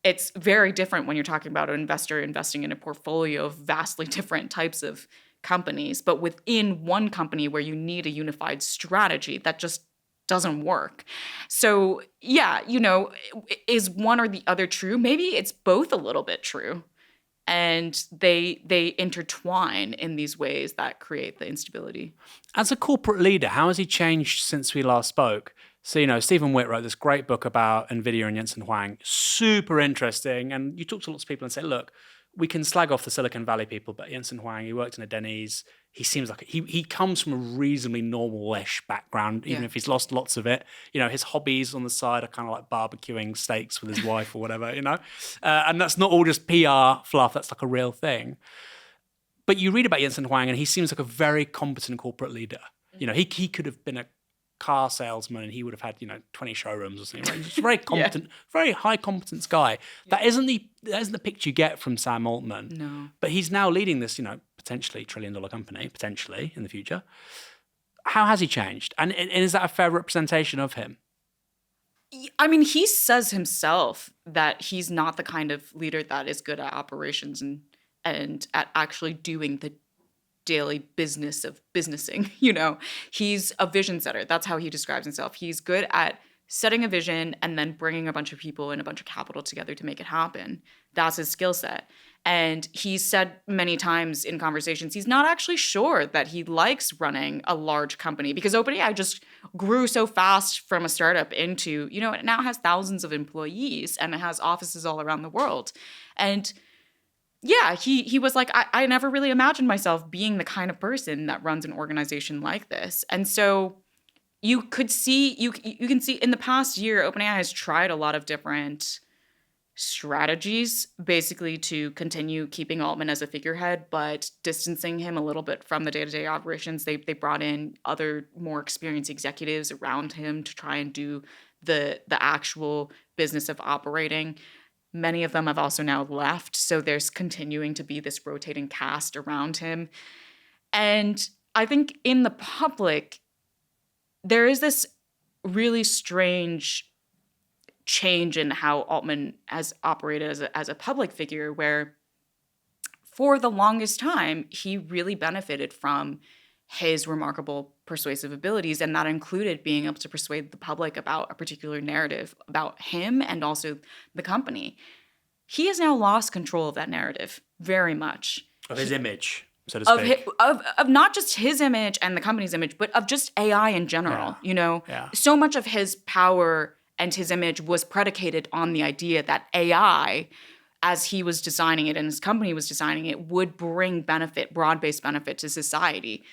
It's very different when you're talking about an investor investing in a portfolio of vastly different types of companies. But within one company where you need a unified strategy, that just doesn't work. So, yeah, is one or the other true? Maybe it's both a little bit true. And they intertwine in these ways that create the instability. As a corporate leader, how has he changed since we last spoke? So, Stephen Witt wrote this great book about NVIDIA and Jensen Huang. Super interesting. And you talk to lots of people and say, look, we can slag off the Silicon Valley people, but Jensen Huang, he worked in a Denny's. He seems like he comes from a reasonably normal-ish background, even if he's lost lots of it. His hobbies on the side are kind of like barbecuing steaks with his wife or whatever, and that's not all just PR fluff. That's like a real thing. But you read about Jensen Huang, and he seems like a very competent corporate leader. He could have been a car salesman and he would have had 20 showrooms or something. Right? He's a very competent, very high competence guy. That isn't the picture you get from Sam Altman. No. But he's now leading this potentially $1 trillion company, potentially in the future. How has he changed? And is that a fair representation of him? I mean, he says himself that he's not the kind of leader that is good at operations and at actually doing the daily business of businessing. He's a vision setter. That's how he describes himself. He's good at setting a vision and then bringing a bunch of people and a bunch of capital together to make it happen. That's his skill set. And he's said many times in conversations, he's not actually sure that he likes running a large company because OpenAI just grew so fast from a startup into, it now has thousands of employees and it has offices all around the world. And yeah, he was like, I never really imagined myself being the kind of person that runs an organization like this. And so you can see in the past year, OpenAI has tried a lot of different strategies basically to continue keeping Altman as a figurehead, but distancing him a little bit from the day-to-day operations. They brought in other more experienced executives around him to try and do the actual business of operating. Many of them have also now left, so there's continuing to be this rotating cast around him. And I think in the public, there is this really strange change in how Altman has operated as a public figure, where for the longest time, he really benefited from his remarkable persuasive abilities, and that included being able to persuade the public about a particular narrative about him and also the company. He has now lost control of that narrative very much. Of his image, so to speak. Of not just his image and the company's image, but of just AI in general. So much of his power and his image was predicated on the idea that AI, as he was designing it and his company was designing it, would bring benefit, broad-based benefit to society.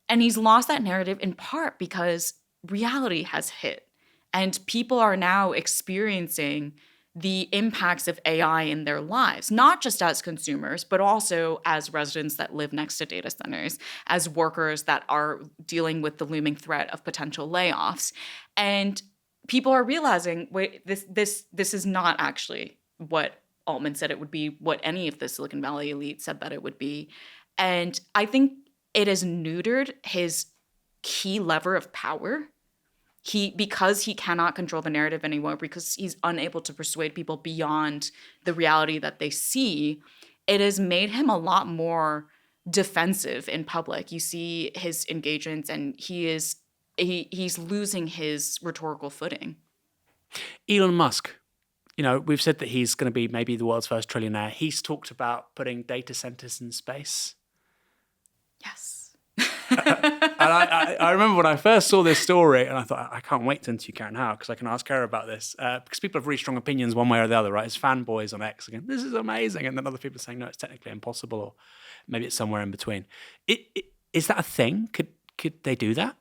And he's lost that narrative in part because reality has hit. And people are now experiencing the impacts of AI in their lives, not just as consumers, but also as residents that live next to data centers, as workers that are dealing with the looming threat of potential layoffs. And people are realizing, wait, this is not actually what Altman said it would be, what any of the Silicon Valley elite said that it would be. And I think it has neutered his key lever of power. Because he cannot control the narrative anymore, because he's unable to persuade people beyond the reality that they see, it has made him a lot more defensive in public. You see his engagements, and he's losing his rhetorical footing. Elon Musk, we've said that he's going to be maybe the world's first trillionaire. He's talked about putting data centers in space. Yes. And I remember when I first saw this story, and I thought, I can't wait to interview Karen Hao because I can ask her about this. Because people have really strong opinions one way or the other, right? As fanboys on X again, this is amazing. And then other people are saying, no, it's technically impossible, or maybe it's somewhere in between. Is that a thing? Could they do that?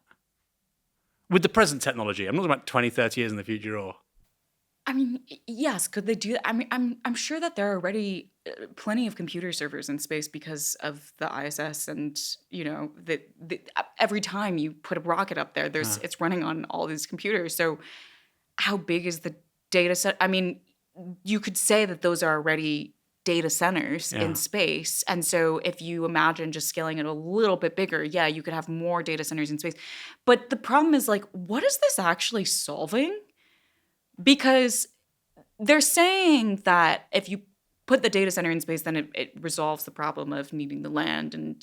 With the present technology? I'm not talking about 20, 30 years in the future, or... I mean, yes, could they do that? I mean, I'm sure that there are already plenty of computer servers in space because of the ISS, and every time you put a rocket up there, it's running on all these computers. So, how big is the data set? I mean, you could say that those are already data centers in space, and so if you imagine just scaling it a little bit bigger, you could have more data centers in space. But the problem is, like, what is this actually solving? Because they're saying that if you put the data center in space, then it resolves the problem of needing the land, and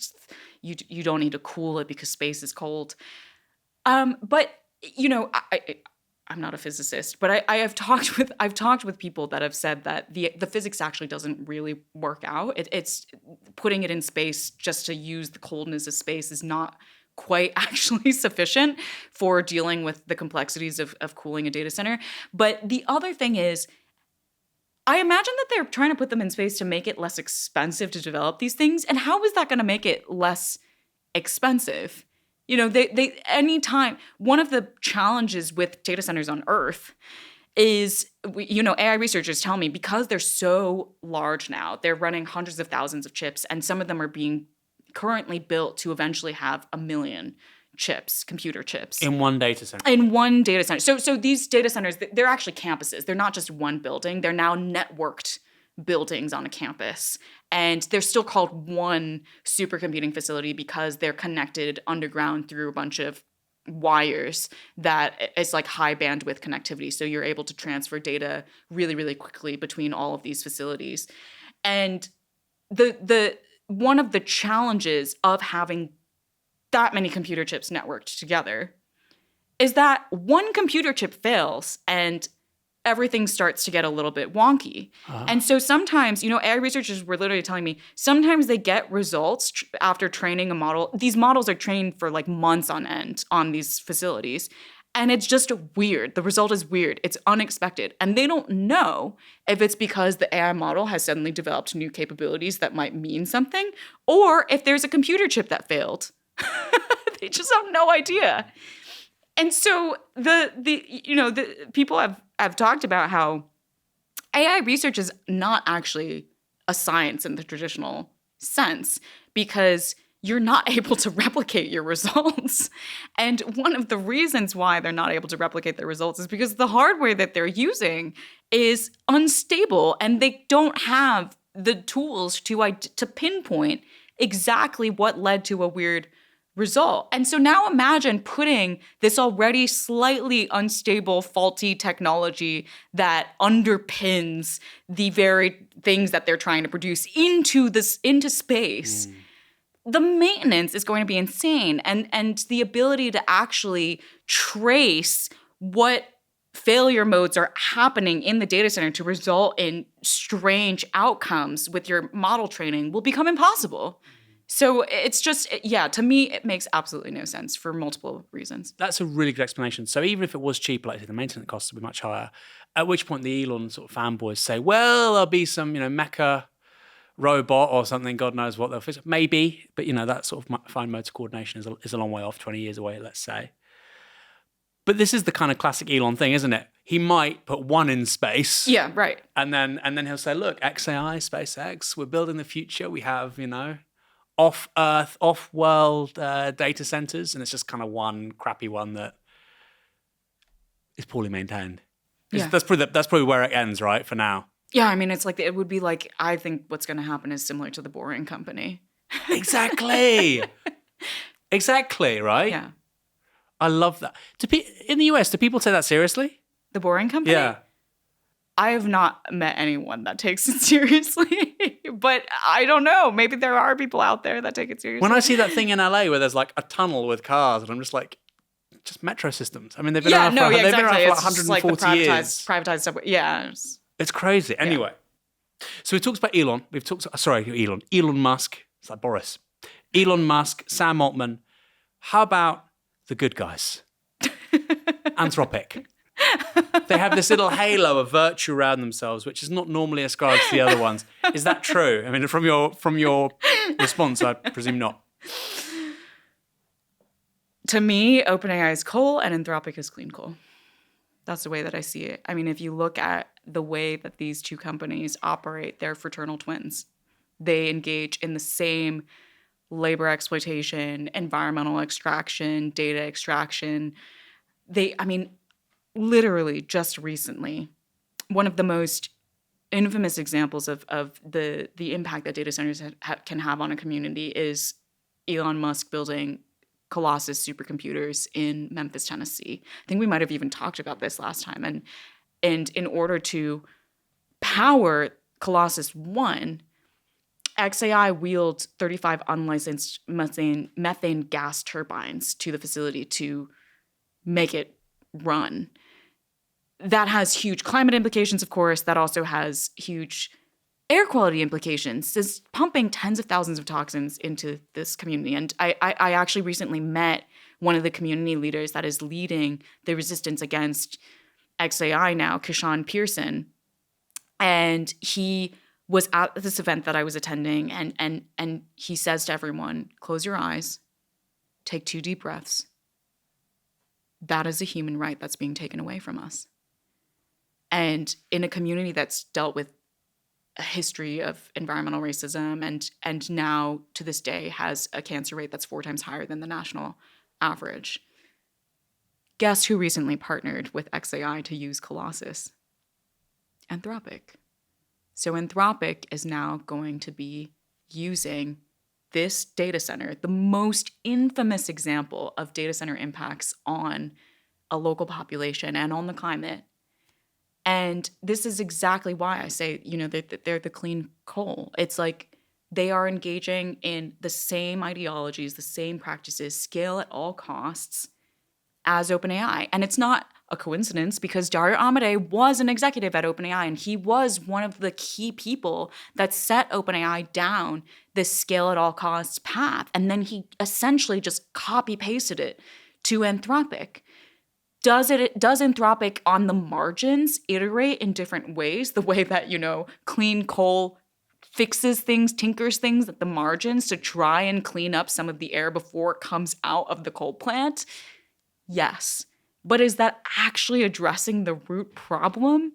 you don't need to cool it because space is cold. But I'm not a physicist, but I've talked with people that have said that the physics actually doesn't really work out. It's putting it in space just to use the coldness of space is not quite actually sufficient for dealing with the complexities of cooling a data center. But the other thing is, I imagine that they're trying to put them in space to make it less expensive to develop these things. And how is that going to make it less expensive? They anytime, one of the challenges with data centers on Earth is, AI researchers tell me, because they're so large now, they're running hundreds of thousands of chips, and some of them are being currently built to eventually have 1 million chips, computer chips. In one data center. In one data center. So these data centers, they're actually campuses. They're not just one building. They're now networked buildings on a campus. And they're still called one supercomputing facility because they're connected underground through a bunch of wires that is like high bandwidth connectivity. So you're able to transfer data really, really quickly between all of these facilities. And the one of the challenges of having that many computer chips networked together is that one computer chip fails and everything starts to get a little bit wonky. And so sometimes, AI researchers were literally telling me, sometimes they get results after training a model. These models are trained for like months on end on these facilities. And it's just weird. The result is weird. It's unexpected. And they don't know if it's because the AI model has suddenly developed new capabilities that might mean something, or if there's a computer chip that failed. They just have no idea. And so the people have talked about how AI research is not actually a science in the traditional sense, because you're not able to replicate your results. And one of the reasons why they're not able to replicate their results is because the hardware that they're using is unstable, and they don't have the tools to pinpoint exactly what led to a weird result. And so now imagine putting this already slightly unstable, faulty technology that underpins the very things that they're trying to produce into space. the maintenance is going to be insane. And the ability to actually trace what failure modes are happening in the data center to result in strange outcomes with your model training will become impossible. So it's just, yeah, to me, it makes absolutely no sense for multiple reasons. That's a really good explanation. So even if it was cheaper, like I said, the maintenance costs would be much higher, at which point the Elon sort of fanboys say, well, there'll be some, mecha robot or something, God knows what they'll fix. Maybe, but, that sort of fine motor coordination is a long way off, 20 years away, let's say. But this is the kind of classic Elon thing, isn't it? He might put one in space. Yeah, right. And then he'll say, look, XAI, SpaceX, we're building the future. We have, off-Earth, off-world data centers. And it's just kind of one crappy one that is poorly maintained. Yeah. That's probably where it ends, right, for now. Yeah, I mean, it would be like, I think what's going to happen is similar to the Boring Company. Exactly. Exactly, right? Yeah. I love that. In the US, do people take that seriously? The Boring Company? Yeah. I have not met anyone that takes it seriously, but I don't know. Maybe there are people out there that take it seriously. When I see that thing in LA where there's like a tunnel with cars, and I'm just like, just metro systems. I mean, they've been around for like It's 140 like the years. privatized subway. Yeah. It's crazy. Anyway, so we talked about Elon. Elon Musk. It's like Boris. Elon Musk, Sam Altman. How about the good guys? Anthropic. They have this little halo of virtue around themselves, which is not normally ascribed to the other ones. Is that true? I mean, from your response, I presume not. To me, OpenAI is coal and Anthropic is clean coal. That's the way that I see it. I mean, if you look at the way that these two companies operate, they're fraternal twins. They engage in the same labor exploitation, environmental extraction, data extraction. Literally just recently, one of the most infamous examples of the impact that data centers can have on a community is Elon Musk building Colossus supercomputers in Memphis, Tennessee. I think we might have even talked about this last time. And in order to power Colossus 1, XAI wheeled 35 unlicensed methane gas turbines to the facility to make it run. That has huge climate implications, of course. That also has huge air quality implications. It's pumping tens of thousands of toxins into this community. And I actually recently met one of the community leaders that is leading the resistance against XAI now, Kishan Pearson. And he was at this event that I was attending, and he says to everyone, close your eyes, take 2 deep breaths. That is a human right that's being taken away from us. And in a community that's dealt with a history of environmental racism and now to this day has a cancer rate that's 4 times higher than the national average. Guess who recently partnered with XAI to use Colossus? Anthropic. So Anthropic is now going to be using this data center, the most infamous example of data center impacts on a local population and on the climate. And this is exactly why I say, they're the clean coal. It's like they are engaging in the same ideologies, the same practices, scale at all costs as OpenAI. And it's not a coincidence because Dario Amodei was an executive at OpenAI, and he was one of the key people that set OpenAI down this scale at all costs path. And then he essentially just copy-pasted it to Anthropic. Does Anthropic on the margins iterate in different ways, the way that, clean coal fixes things, tinkers things at the margins to try and clean up some of the air before it comes out of the coal plant? Yes. But is that actually addressing the root problem?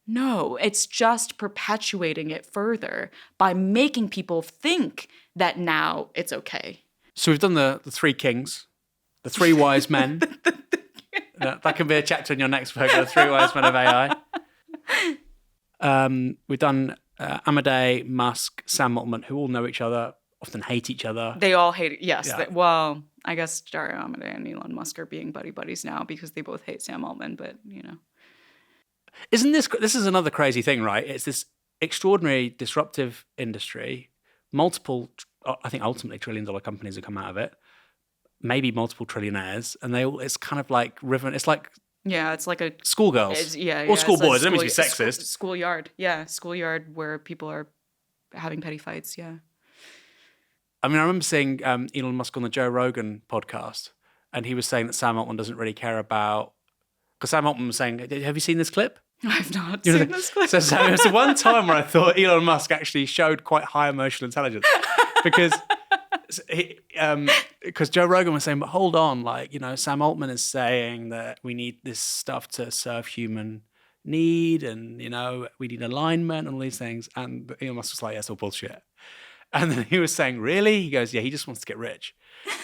No, it's just perpetuating it further by making people think that now it's okay. So we've done the 3 kings, the 3 wise men. That can be a chapter in your next book, The 3 Wise Men of AI. We've done Amodei, Musk, Sam Altman, who all know each other, often hate each other. They all hate it, yes. Yeah. I guess Dario Amodei and Elon Musk are being buddies now because they both hate Sam Altman, but, Isn't this is another crazy thing, right? It's this extraordinary disruptive industry, multiple I think ultimately trillion-dollar companies have come out of it, maybe multiple trillionaires, and it's kind of like it's like Yeah, it's like a schoolgirls yeah, or yeah. It's like schoolboys. I don't mean to be sexist. Schoolyard. Yeah, schoolyard where people are having petty fights. Yeah. I mean, I remember seeing Elon Musk on the Joe Rogan podcast, and he was saying that Sam Altman doesn't really care about, because Sam Altman was saying, "Have you seen this clip?" I've not seen this clip. So there was one time where I thought Elon Musk actually showed quite high emotional intelligence, because Joe Rogan was saying, but hold on, like, Sam Altman is saying that we need this stuff to serve human need, and we need alignment and all these things, and Elon Musk was like, yeah, it's all bullshit. And then he was saying, really? He goes, yeah, he just wants to get rich.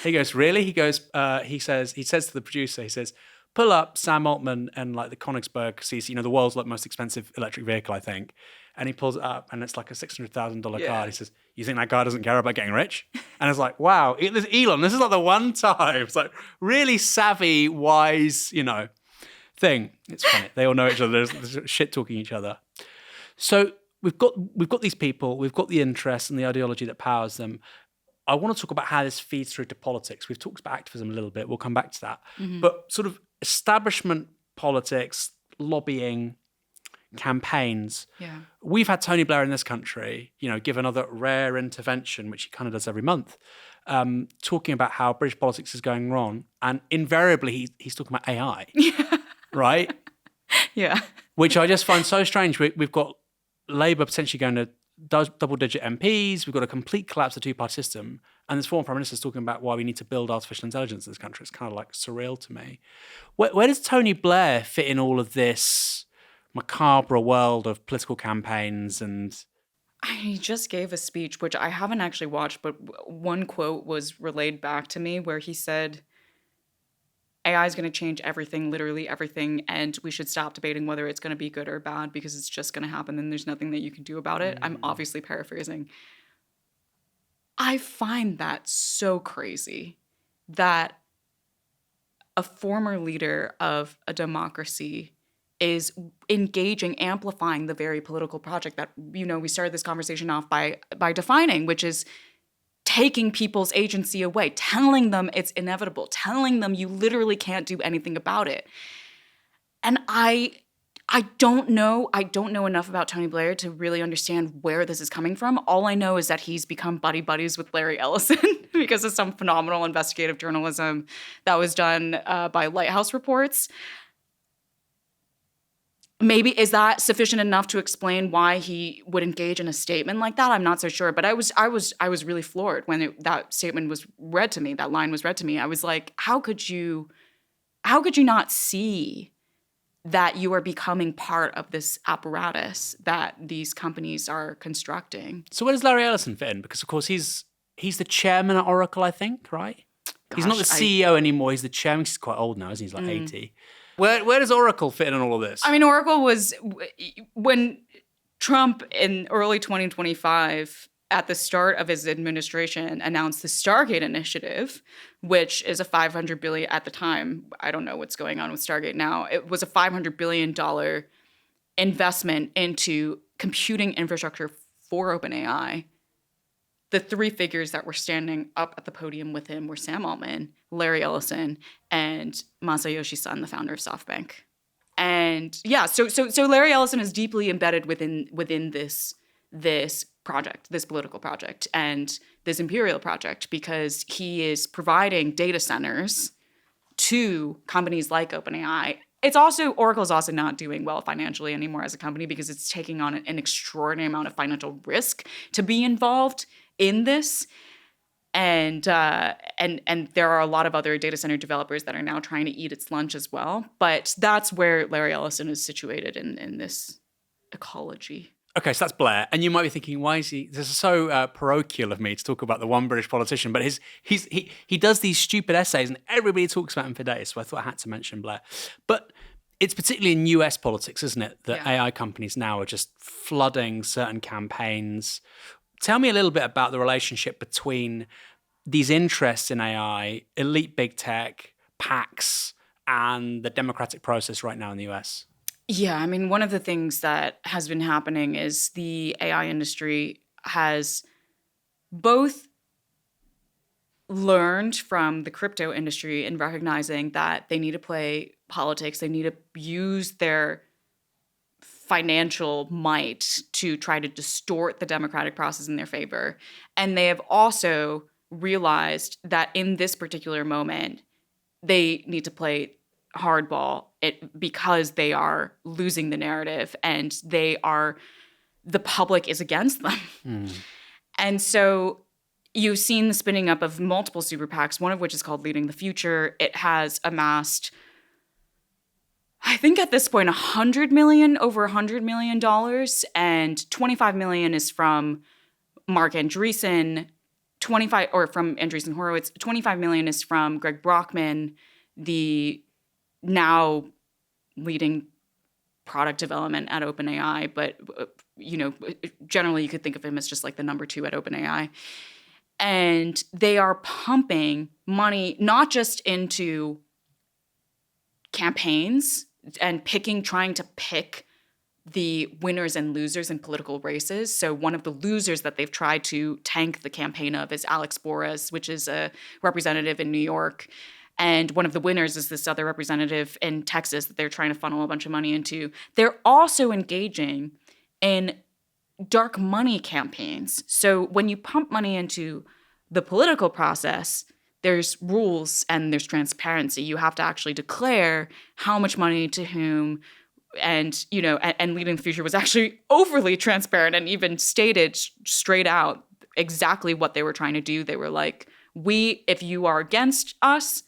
He goes, really? He goes, he says to the producer, he says, pull up Sam Altman and like the Konigsberg CC, the world's like most expensive electric vehicle, I think. And he pulls it up and it's like a $600,000 car. And he says, you think that guy doesn't care about getting rich? And it's like, wow, Elon, this is like the one time. It's like really savvy, wise, thing. It's funny. They all know each other. There's shit talking each other. So we've got these people, we've got the interests and the ideology that powers them. I want to talk about how this feeds through to politics. We've talked about activism a little bit. We'll come back to that. Mm-hmm. But sort of establishment politics, lobbying, campaigns. Yeah. We've had Tony Blair in this country, give another rare intervention, which he kind of does every month, talking about how British politics is going wrong. And invariably, he's talking about AI, right? Yeah. Which I just find so strange. We've got Labour potentially going to double-digit MPs. We've got a complete collapse of the two-party system. And this former Prime Minister is talking about why we need to build artificial intelligence in this country. It's kind of like surreal to me. Where does Tony Blair fit in all of this macabre world of political campaigns? And he just gave a speech, which I haven't actually watched, but one quote was relayed back to me where he said, AI is going to change everything, literally everything, and we should stop debating whether it's going to be good or bad because it's just going to happen and there's nothing that you can do about it. I'm obviously paraphrasing. I find that so crazy that a former leader of a democracy is engaging, amplifying the very political project that, we started this conversation off by defining, which is taking people's agency away, telling them it's inevitable, telling them you literally can't do anything about it. And I don't know enough about Tony Blair to really understand where this is coming from. All I know is that he's become buddies with Larry Ellison because of some phenomenal investigative journalism that was done by Lighthouse Reports. Maybe is that sufficient enough to explain why he would engage in a statement like that? I'm not so sure, but I was really floored when that statement was read to me. That line was read to me. I was like, how could you not see that you are becoming part of this apparatus that these companies are constructing? So where does Larry Ellison fit in? Because of course he's the chairman at Oracle, I think, right? Gosh, he's not the CEO anymore. He's the chairman. He's quite old now, isn't he? He's like 80. Where does Oracle fit in all of this? I mean, Oracle was, when Trump in early 2025, at the start of his administration, announced the Stargate initiative, which is a $500 billion, at the time, I don't know what's going on with Stargate now, it was a $500 billion investment into computing infrastructure for OpenAI. The three figures that were standing up at the podium with him were Sam Altman, Larry Ellison, and Masayoshi Son, the founder of SoftBank. And yeah, so Larry Ellison is deeply embedded within this project, this political project, and this imperial project, because he is providing data centers to companies like OpenAI. Oracle is also not doing well financially anymore as a company because it's taking on an extraordinary amount of financial risk to be involved in this. And there are a lot of other data center developers that are now trying to eat its lunch as well. But that's where Larry Ellison is situated in this ecology. Okay, so that's Blair. And you might be thinking, why is he... This is so parochial of me to talk about the one British politician, but he does these stupid essays and everybody talks about him for days, so I thought I had to mention Blair. But it's particularly in US politics, isn't it, that AI companies now are just flooding certain campaigns. Tell me a little bit about the relationship between these interests in AI, elite big tech, PACs, and the democratic process right now in the US. Yeah, I mean, one of the things that has been happening is the AI industry has both learned from the crypto industry in recognizing that they need to play politics, they need to use their financial might to try to distort the democratic process in their favor. And they have also realized that in this particular moment, they need to play hardball because they are losing the narrative and the public is against them. And so you've seen the spinning up of multiple super PACs, one of which is called Leading the Future. It has amassed, I think at this point, over $100 million, and $25 million is from Mark Andreessen, from Andreessen Horowitz. $25 million is from Greg Brockman, the now leading product development at OpenAI, but generally you could think of him as just like the number 2 at OpenAI. And they are pumping money not just into campaigns and trying to pick the winners and losers in political races. So one of the losers that they've tried to tank the campaign of is Alex Boras, which is a representative in New York. And one of the winners is this other representative in Texas that they're trying to funnel a bunch of money into. They're also engaging in dark money campaigns. So when you pump money into the political process, there's rules and there's transparency. You have to actually declare how much money to whom. And, and Leading the Future was actually overly transparent and even stated straight out exactly what they were trying to do. They were like, if you are against us,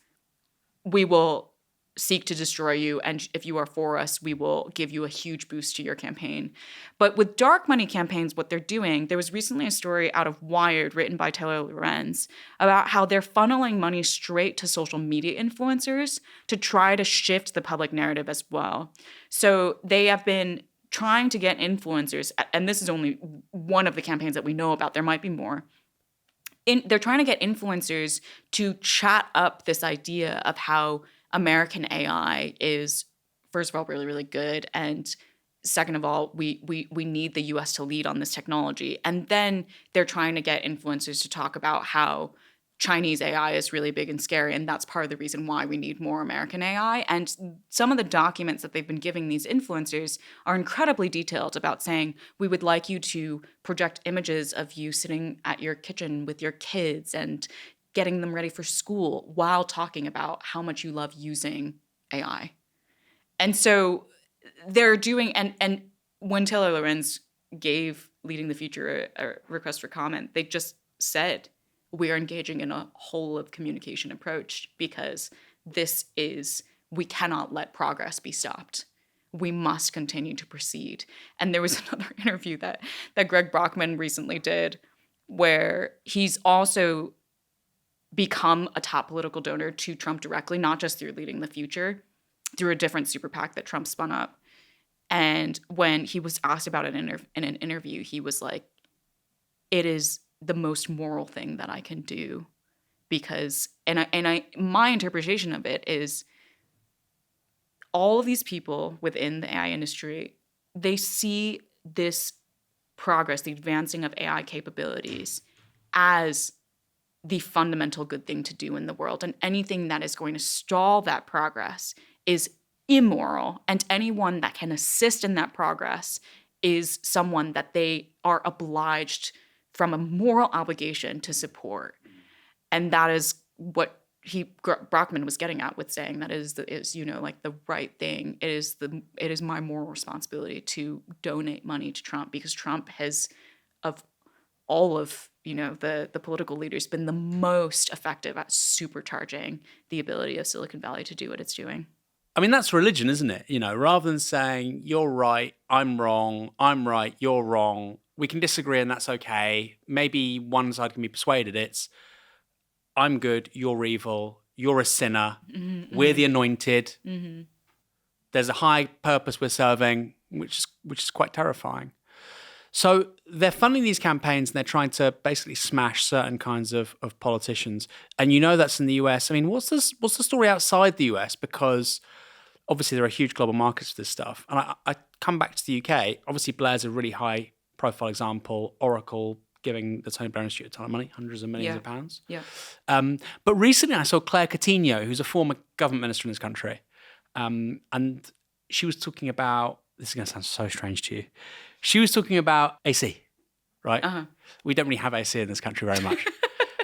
we will seek to destroy you. And if you are for us, we will give you a huge boost to your campaign. But with dark money campaigns, what they're doing, there was recently a story out of Wired written by Taylor Lorenz about how they're funneling money straight to social media influencers to try to shift the public narrative as well. So they have been trying to get influencers, and this is only one of the campaigns that we know about. There might be more. They're trying to get influencers to chat up this idea of how American AI is, first of all, really, really good. And second of all, we need the US to lead on this technology. And then they're trying to get influencers to talk about how Chinese AI is really big and scary. And that's part of the reason why we need more American AI. And some of the documents that they've been giving these influencers are incredibly detailed about saying, we would like you to project images of you sitting at your kitchen with your kids and getting them ready for school while talking about how much you love using AI. And so they're doing, and when Taylor Lorenz gave Leading the Future a request for comment, they just said, we are engaging in a whole of communication approach because we cannot let progress be stopped. We must continue to proceed. And there was another interview that Greg Brockman recently did where he's also become a top political donor to Trump directly, not just through Leading the Future, through a different super PAC that Trump spun up. And when he was asked about it in an interview, he was like, it is the most moral thing that I can do because, my interpretation of it is all of these people within the AI industry, they see this progress, the advancing of AI capabilities as the fundamental good thing to do in the world. And anything that is going to stall that progress is immoral. And anyone that can assist in that progress is someone that they are obliged from a moral obligation to support. And that is what Brockman was getting at with saying that is the right thing. It is my moral responsibility to donate money to Trump because Trump has, of all of the political leaders, been the most effective at supercharging the ability of Silicon Valley to do what it's doing. I mean, that's religion, isn't it? Rather than saying you're right, I'm wrong, I'm right, you're wrong, we can disagree and that's okay. Maybe one side can be persuaded. It's I'm good, you're evil, you're a sinner, we're the anointed. Mm-hmm. There's a high purpose we're serving, which is quite terrifying. So they're funding these campaigns and they're trying to basically smash certain kinds of politicians. And that's in the US. I mean, what's the story outside the US? Because obviously there are huge global markets for this stuff. And I come back to the UK. Obviously Blair's a really high profile example. Oracle giving the Tony Blair Institute a ton of money, hundreds of millions of pounds. Yeah. But recently I saw Claire Coutinho, who's a former government minister in this country, and she was talking about, this is going to sound so strange to you, she was talking about AC, right? We don't really have AC in this country very much.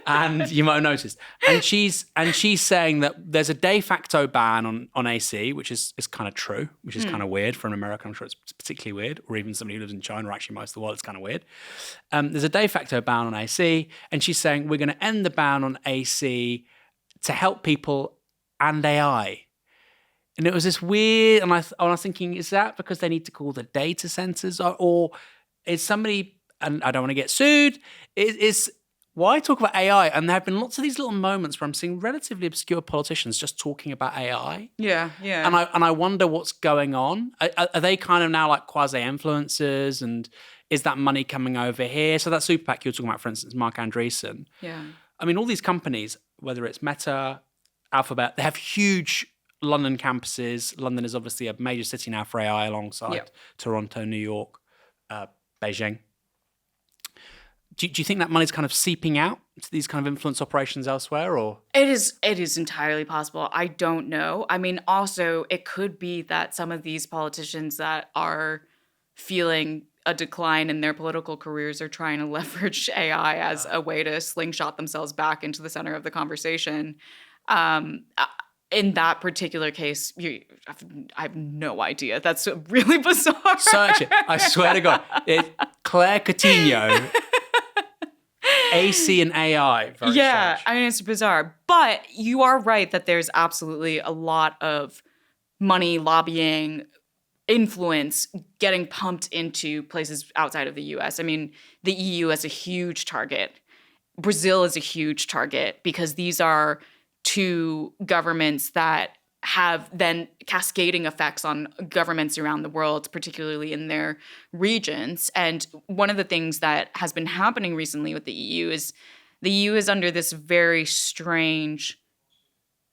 And you might have noticed. And she's saying that there's a de facto ban on AC, which is kind of true, which is kind of weird for an American. I'm sure it's particularly weird, or even somebody who lives in China, or actually most of the world, it's kind of weird. There's a de facto ban on AC, and she's saying we're going to end the ban on AC to help people and AI. And it was this weird, and I was thinking, is that because they need to call the data centers, or is somebody, and I don't want to get sued, is why talk about AI? And there have been lots of these little moments where I'm seeing relatively obscure politicians just talking about AI. Yeah. And I wonder what's going on. Are they kind of now like quasi-influencers? And is that money coming over here? So that super PAC you're talking about, for instance, Mark Andreessen. Yeah. I mean, all these companies, whether it's Meta, Alphabet, they have huge London campuses. London is obviously a major city now for AI alongside Toronto, New York, Beijing. Do you think that money's kind of seeping out to these kind of influence operations elsewhere, or? It is entirely possible. I don't know. I mean, also, it could be that some of these politicians that are feeling a decline in their political careers are trying to leverage AI as a way to slingshot themselves back into the center of the conversation. In that particular case, I have no idea. That's really bizarre. Search it. I swear to God. Claire Coutinho. AC and AI. Very strange. I mean, it's bizarre. But you are right that there's absolutely a lot of money, lobbying, influence getting pumped into places outside of the US. I mean, the EU is a huge target. Brazil is a huge target because these are two governments that have then cascading effects on governments around the world, particularly in their regions. And one of the things that has been happening recently with the EU is under this very strange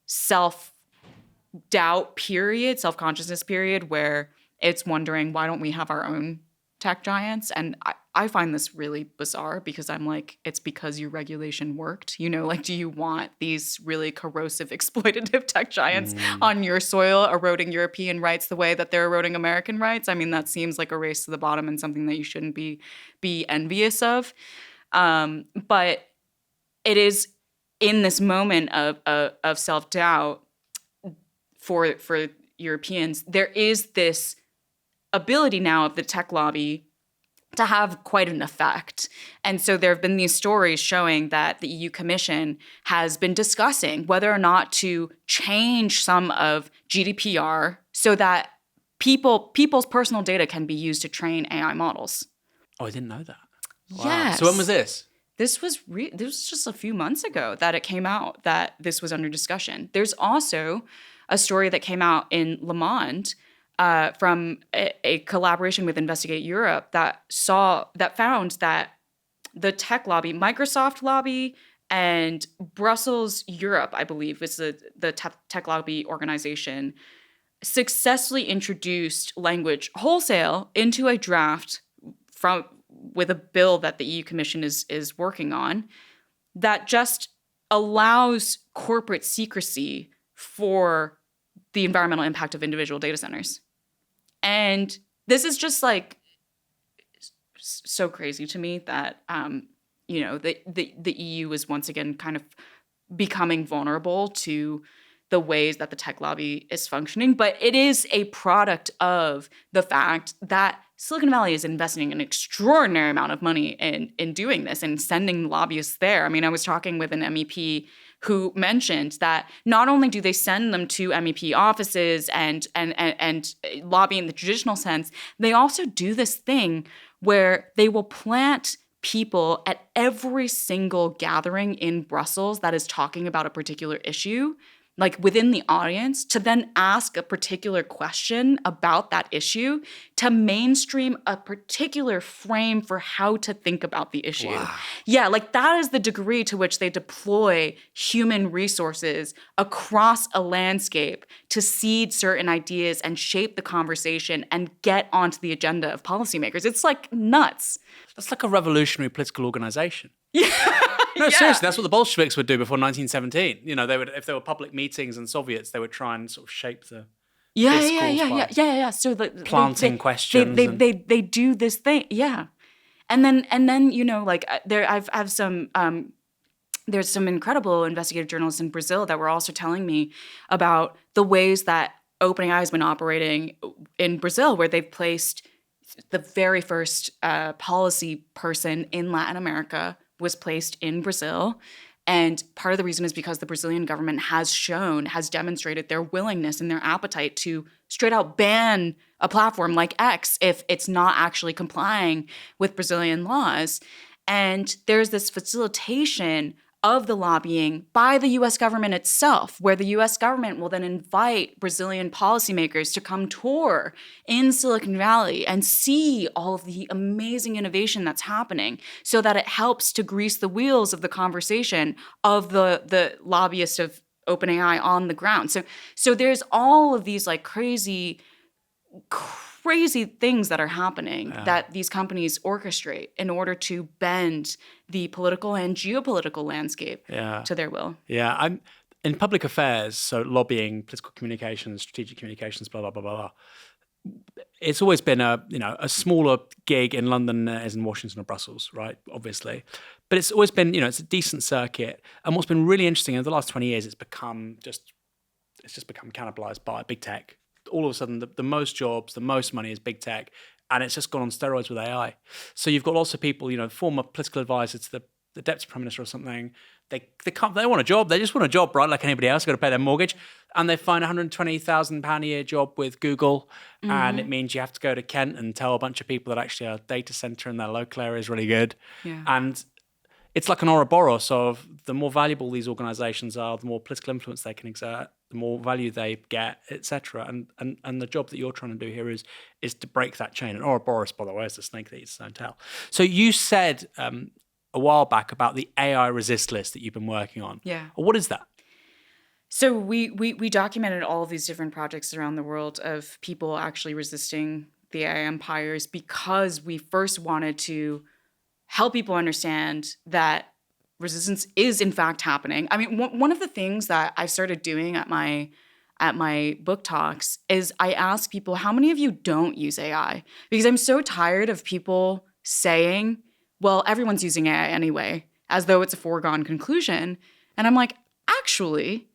self-doubt period, self-consciousness period, where it's wondering, why don't we have our own tech giants? And I find this really bizarre because I'm like, it's because your regulation worked. You know, like, do you want these really corrosive, exploitative tech giants on your soil eroding European rights the way that they're eroding American rights? I mean, that seems like a race to the bottom and something that you shouldn't be envious of. But it is in this moment of self-doubt for Europeans, there is this ability now of the tech lobby to have quite an effect. And so there have been these stories showing that the EU Commission has been discussing whether or not to change some of GDPR so that people's personal data can be used to train AI models. Oh, I didn't know that. Wow. Yes. So when was this? This was just a few months ago that it came out that this was under discussion. There's also a story that came out in Le Monde from a collaboration with Investigate Europe that found that the tech lobby, Microsoft lobby, and Brussels Europe, I believe, is the tech lobby organization, successfully introduced language wholesale into a draft with a bill that the EU Commission is working on that just allows corporate secrecy for the environmental impact of individual data centers. And this is just like so crazy to me that the EU is once again kind of becoming vulnerable to the ways that the tech lobby is functioning. But it is a product of the fact that Silicon Valley is investing an extraordinary amount of money in doing this and sending lobbyists there. I mean, I was talking with an MEP who mentioned that not only do they send them to MEP offices and lobby in the traditional sense, they also do this thing where they will plant people at every single gathering in Brussels that is talking about a particular issue. like within the audience, to then ask a particular question about that issue, to mainstream a particular frame for how to think about the issue. Wow. Yeah, like that is the degree to which they deploy human resources across a landscape to seed certain ideas and shape the conversation and get onto the agenda of policymakers. It's like nuts. That's like a revolutionary political organization. Yeah. No, Yeah. seriously, that's what the Bolsheviks would do before 1917. You know, they would, if there were public meetings and Soviets, they would try and sort of shape the Yeah. So planting questions. They do this thing, yeah, and then you know, like I've some there's some incredible investigative journalists in Brazil that were also telling me about the ways that OpenAI has been operating in Brazil, where they've placed the very first policy person in Latin America was placed in Brazil. And part of the reason is because the Brazilian government has demonstrated their willingness and their appetite to straight out ban a platform like X if it's not actually complying with Brazilian laws. And there's this facilitation of the lobbying by the U.S. government itself, where the U.S. government will then invite Brazilian policymakers to come tour in Silicon Valley and see all of the amazing innovation that's happening, so that it helps to grease the wheels of the conversation of the lobbyists of OpenAI on the ground. So there's all of these like crazy things that are happening that these companies orchestrate in order to bend the political and geopolitical landscape to their will. Yeah, I'm in public affairs, so lobbying, political communications, strategic communications, blah blah blah blah blah. It's always been a smaller gig in London as in Washington or Brussels, right? Obviously, but it's always been it's a decent circuit. And what's been really interesting in the last 20 years, it's just become cannibalized by big tech. All of a sudden, the most jobs, the most money is big tech, and it's just gone on steroids with AI. So you've got lots of people, former political advisor to the deputy prime minister or something. They want a job. They just want a job, right? Like anybody else, got to pay their mortgage, and they find £120,000 a year job with Google, and it means you have to go to Kent and tell a bunch of people that actually a data center in their local area is really good. Yeah. And it's like an Ouroboros of the more valuable these organizations are, the more political influence they can exert, the more value they get, etc. And the job that you're trying to do here is to break that chain. And Ouroboros, by the way, is the snake that eats its own tail. So you said a while back about the AI resist list that you've been working on. Yeah. What is that? So we documented all of these different projects around the world of people actually resisting the AI empires, because we first wanted to help people understand that resistance is in fact happening. I mean, one of the things that I've started doing at my book talks is I ask people, how many of you don't use AI? Because I'm so tired of people saying, well, everyone's using AI anyway, as though it's a foregone conclusion. And I'm like, actually,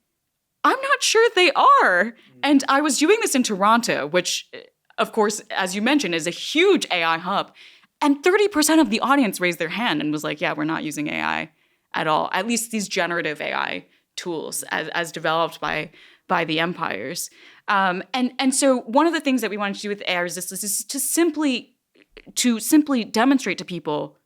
I'm not sure they are. And I was doing this in Toronto, which, of course, as you mentioned, is a huge AI hub. And 30% of the audience raised their hand and was like, yeah, we're not using AI at all. At least these generative AI tools as developed by the empires. And so one of the things that we wanted to do with AI resistance is to simply demonstrate to people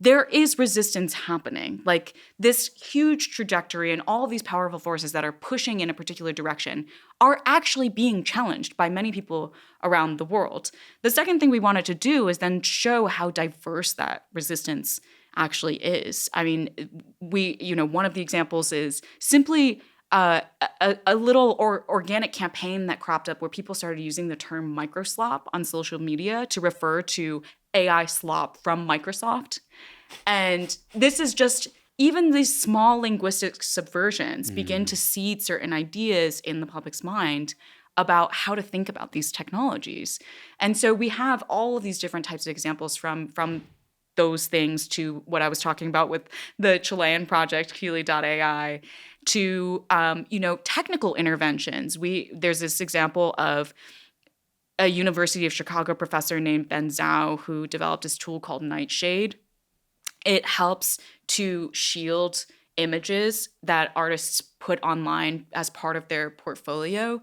there is resistance happening. Like this huge trajectory and all of these powerful forces that are pushing in a particular direction are actually being challenged by many people around the world. The second thing we wanted to do is then show how diverse that resistance actually is. I mean, one of the examples is simply a little organic campaign that cropped up where people started using the term microslop on social media to refer to AI slop from Microsoft. And this is just, even these small linguistic subversions begin to seed certain ideas in the public's mind about how to think about these technologies. And so we have all of these different types of examples from those things to what I was talking about with the Chilean project, Keely.ai, to technical interventions. There's this example of a University of Chicago professor named Ben Zhao who developed this tool called Nightshade. It helps to shield images that artists put online as part of their portfolio.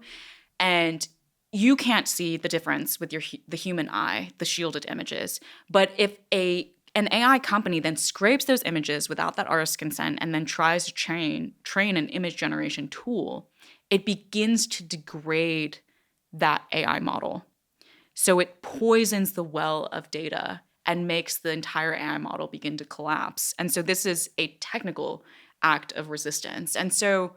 And you can't see the difference with the human eye, the shielded images. But if an AI company then scrapes those images without that artist's consent and then tries to train an image generation tool, it begins to degrade that AI model. So it poisons the well of data and makes the entire AI model begin to collapse. And so this is a technical act of resistance. And so,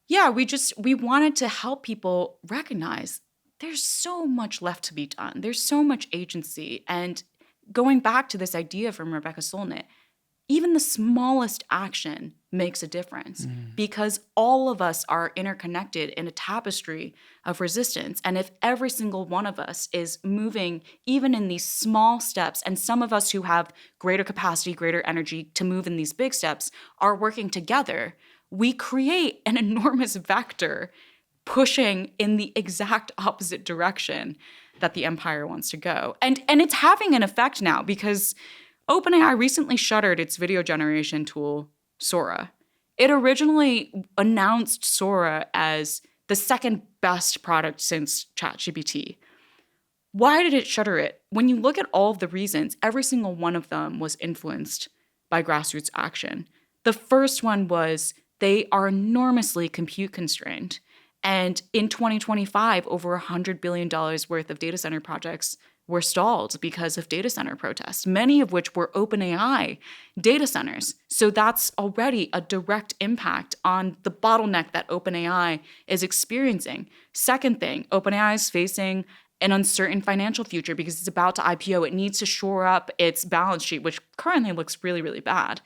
yeah, we wanted to help people recognize there's so much left to be done. There's so much agency. And going back to this idea from Rebecca Solnit, even the smallest action makes a difference because all of us are interconnected in a tapestry of resistance. And if every single one of us is moving even in these small steps, and some of us who have greater capacity, greater energy to move in these big steps are working together, we create an enormous vector pushing in the exact opposite direction that the empire wants to go. And it's having an effect now because OpenAI recently shuttered its video generation tool, Sora. It originally announced Sora as the second best product since ChatGPT. Why did it shutter it? When you look at all of the reasons, every single one of them was influenced by grassroots action. The first one was they are enormously compute constrained. And in 2025, over $100 billion worth of data center projects were stalled because of data center protests, many of which were OpenAI data centers. So that's already a direct impact on the bottleneck that OpenAI is experiencing. Second thing, OpenAI is facing an uncertain financial future because it's about to IPO. It needs to shore up its balance sheet, which currently looks really, really bad.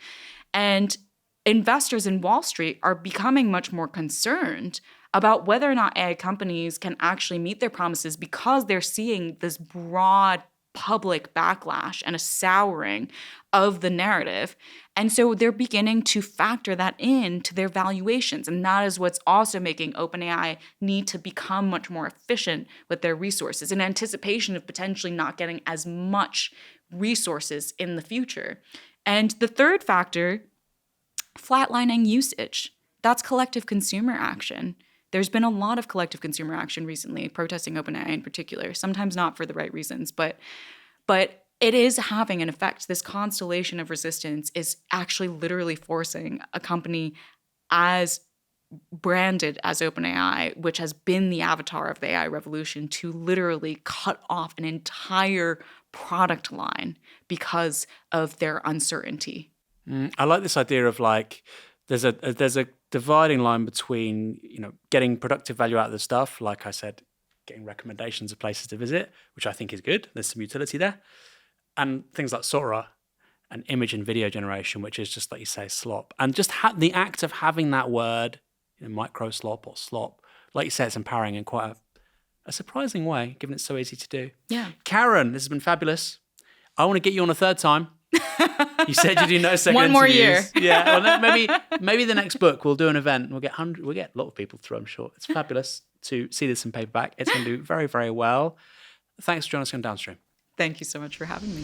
And investors in Wall Street are becoming much more concerned about whether or not AI companies can actually meet their promises because they're seeing this broad public backlash and a souring of the narrative. And so they're beginning to factor that into their valuations. And that is what's also making OpenAI need to become much more efficient with their resources in anticipation of potentially not getting as much resources in the future. And the third factor, flatlining usage. That's collective consumer action. There's been a lot of collective consumer action recently, protesting OpenAI in particular, sometimes not for the right reasons, but it is having an effect. This constellation of resistance is actually literally forcing a company as branded as OpenAI, which has been the avatar of the AI revolution, to literally cut off an entire product line because of their uncertainty. I like this idea of like there's a dividing line between, getting productive value out of the stuff, like I said, getting recommendations of places to visit, which I think is good. There's some utility there. And things like Sora and image and video generation, which is just, like you say, slop. And just the act of having that word, micro slop or slop, like you say, it's empowering in quite a surprising way, given it's so easy to do. Yeah. Karen, this has been fabulous. I want to get you on a third time. You said you do no second One more interviews. year. Yeah, well, maybe the next book we'll do an event. We'll get a lot of people through, I'm sure. It's fabulous to see this in paperback. It's going to do very, very well. Thanks for joining us on Downstream. Thank you so much for having me.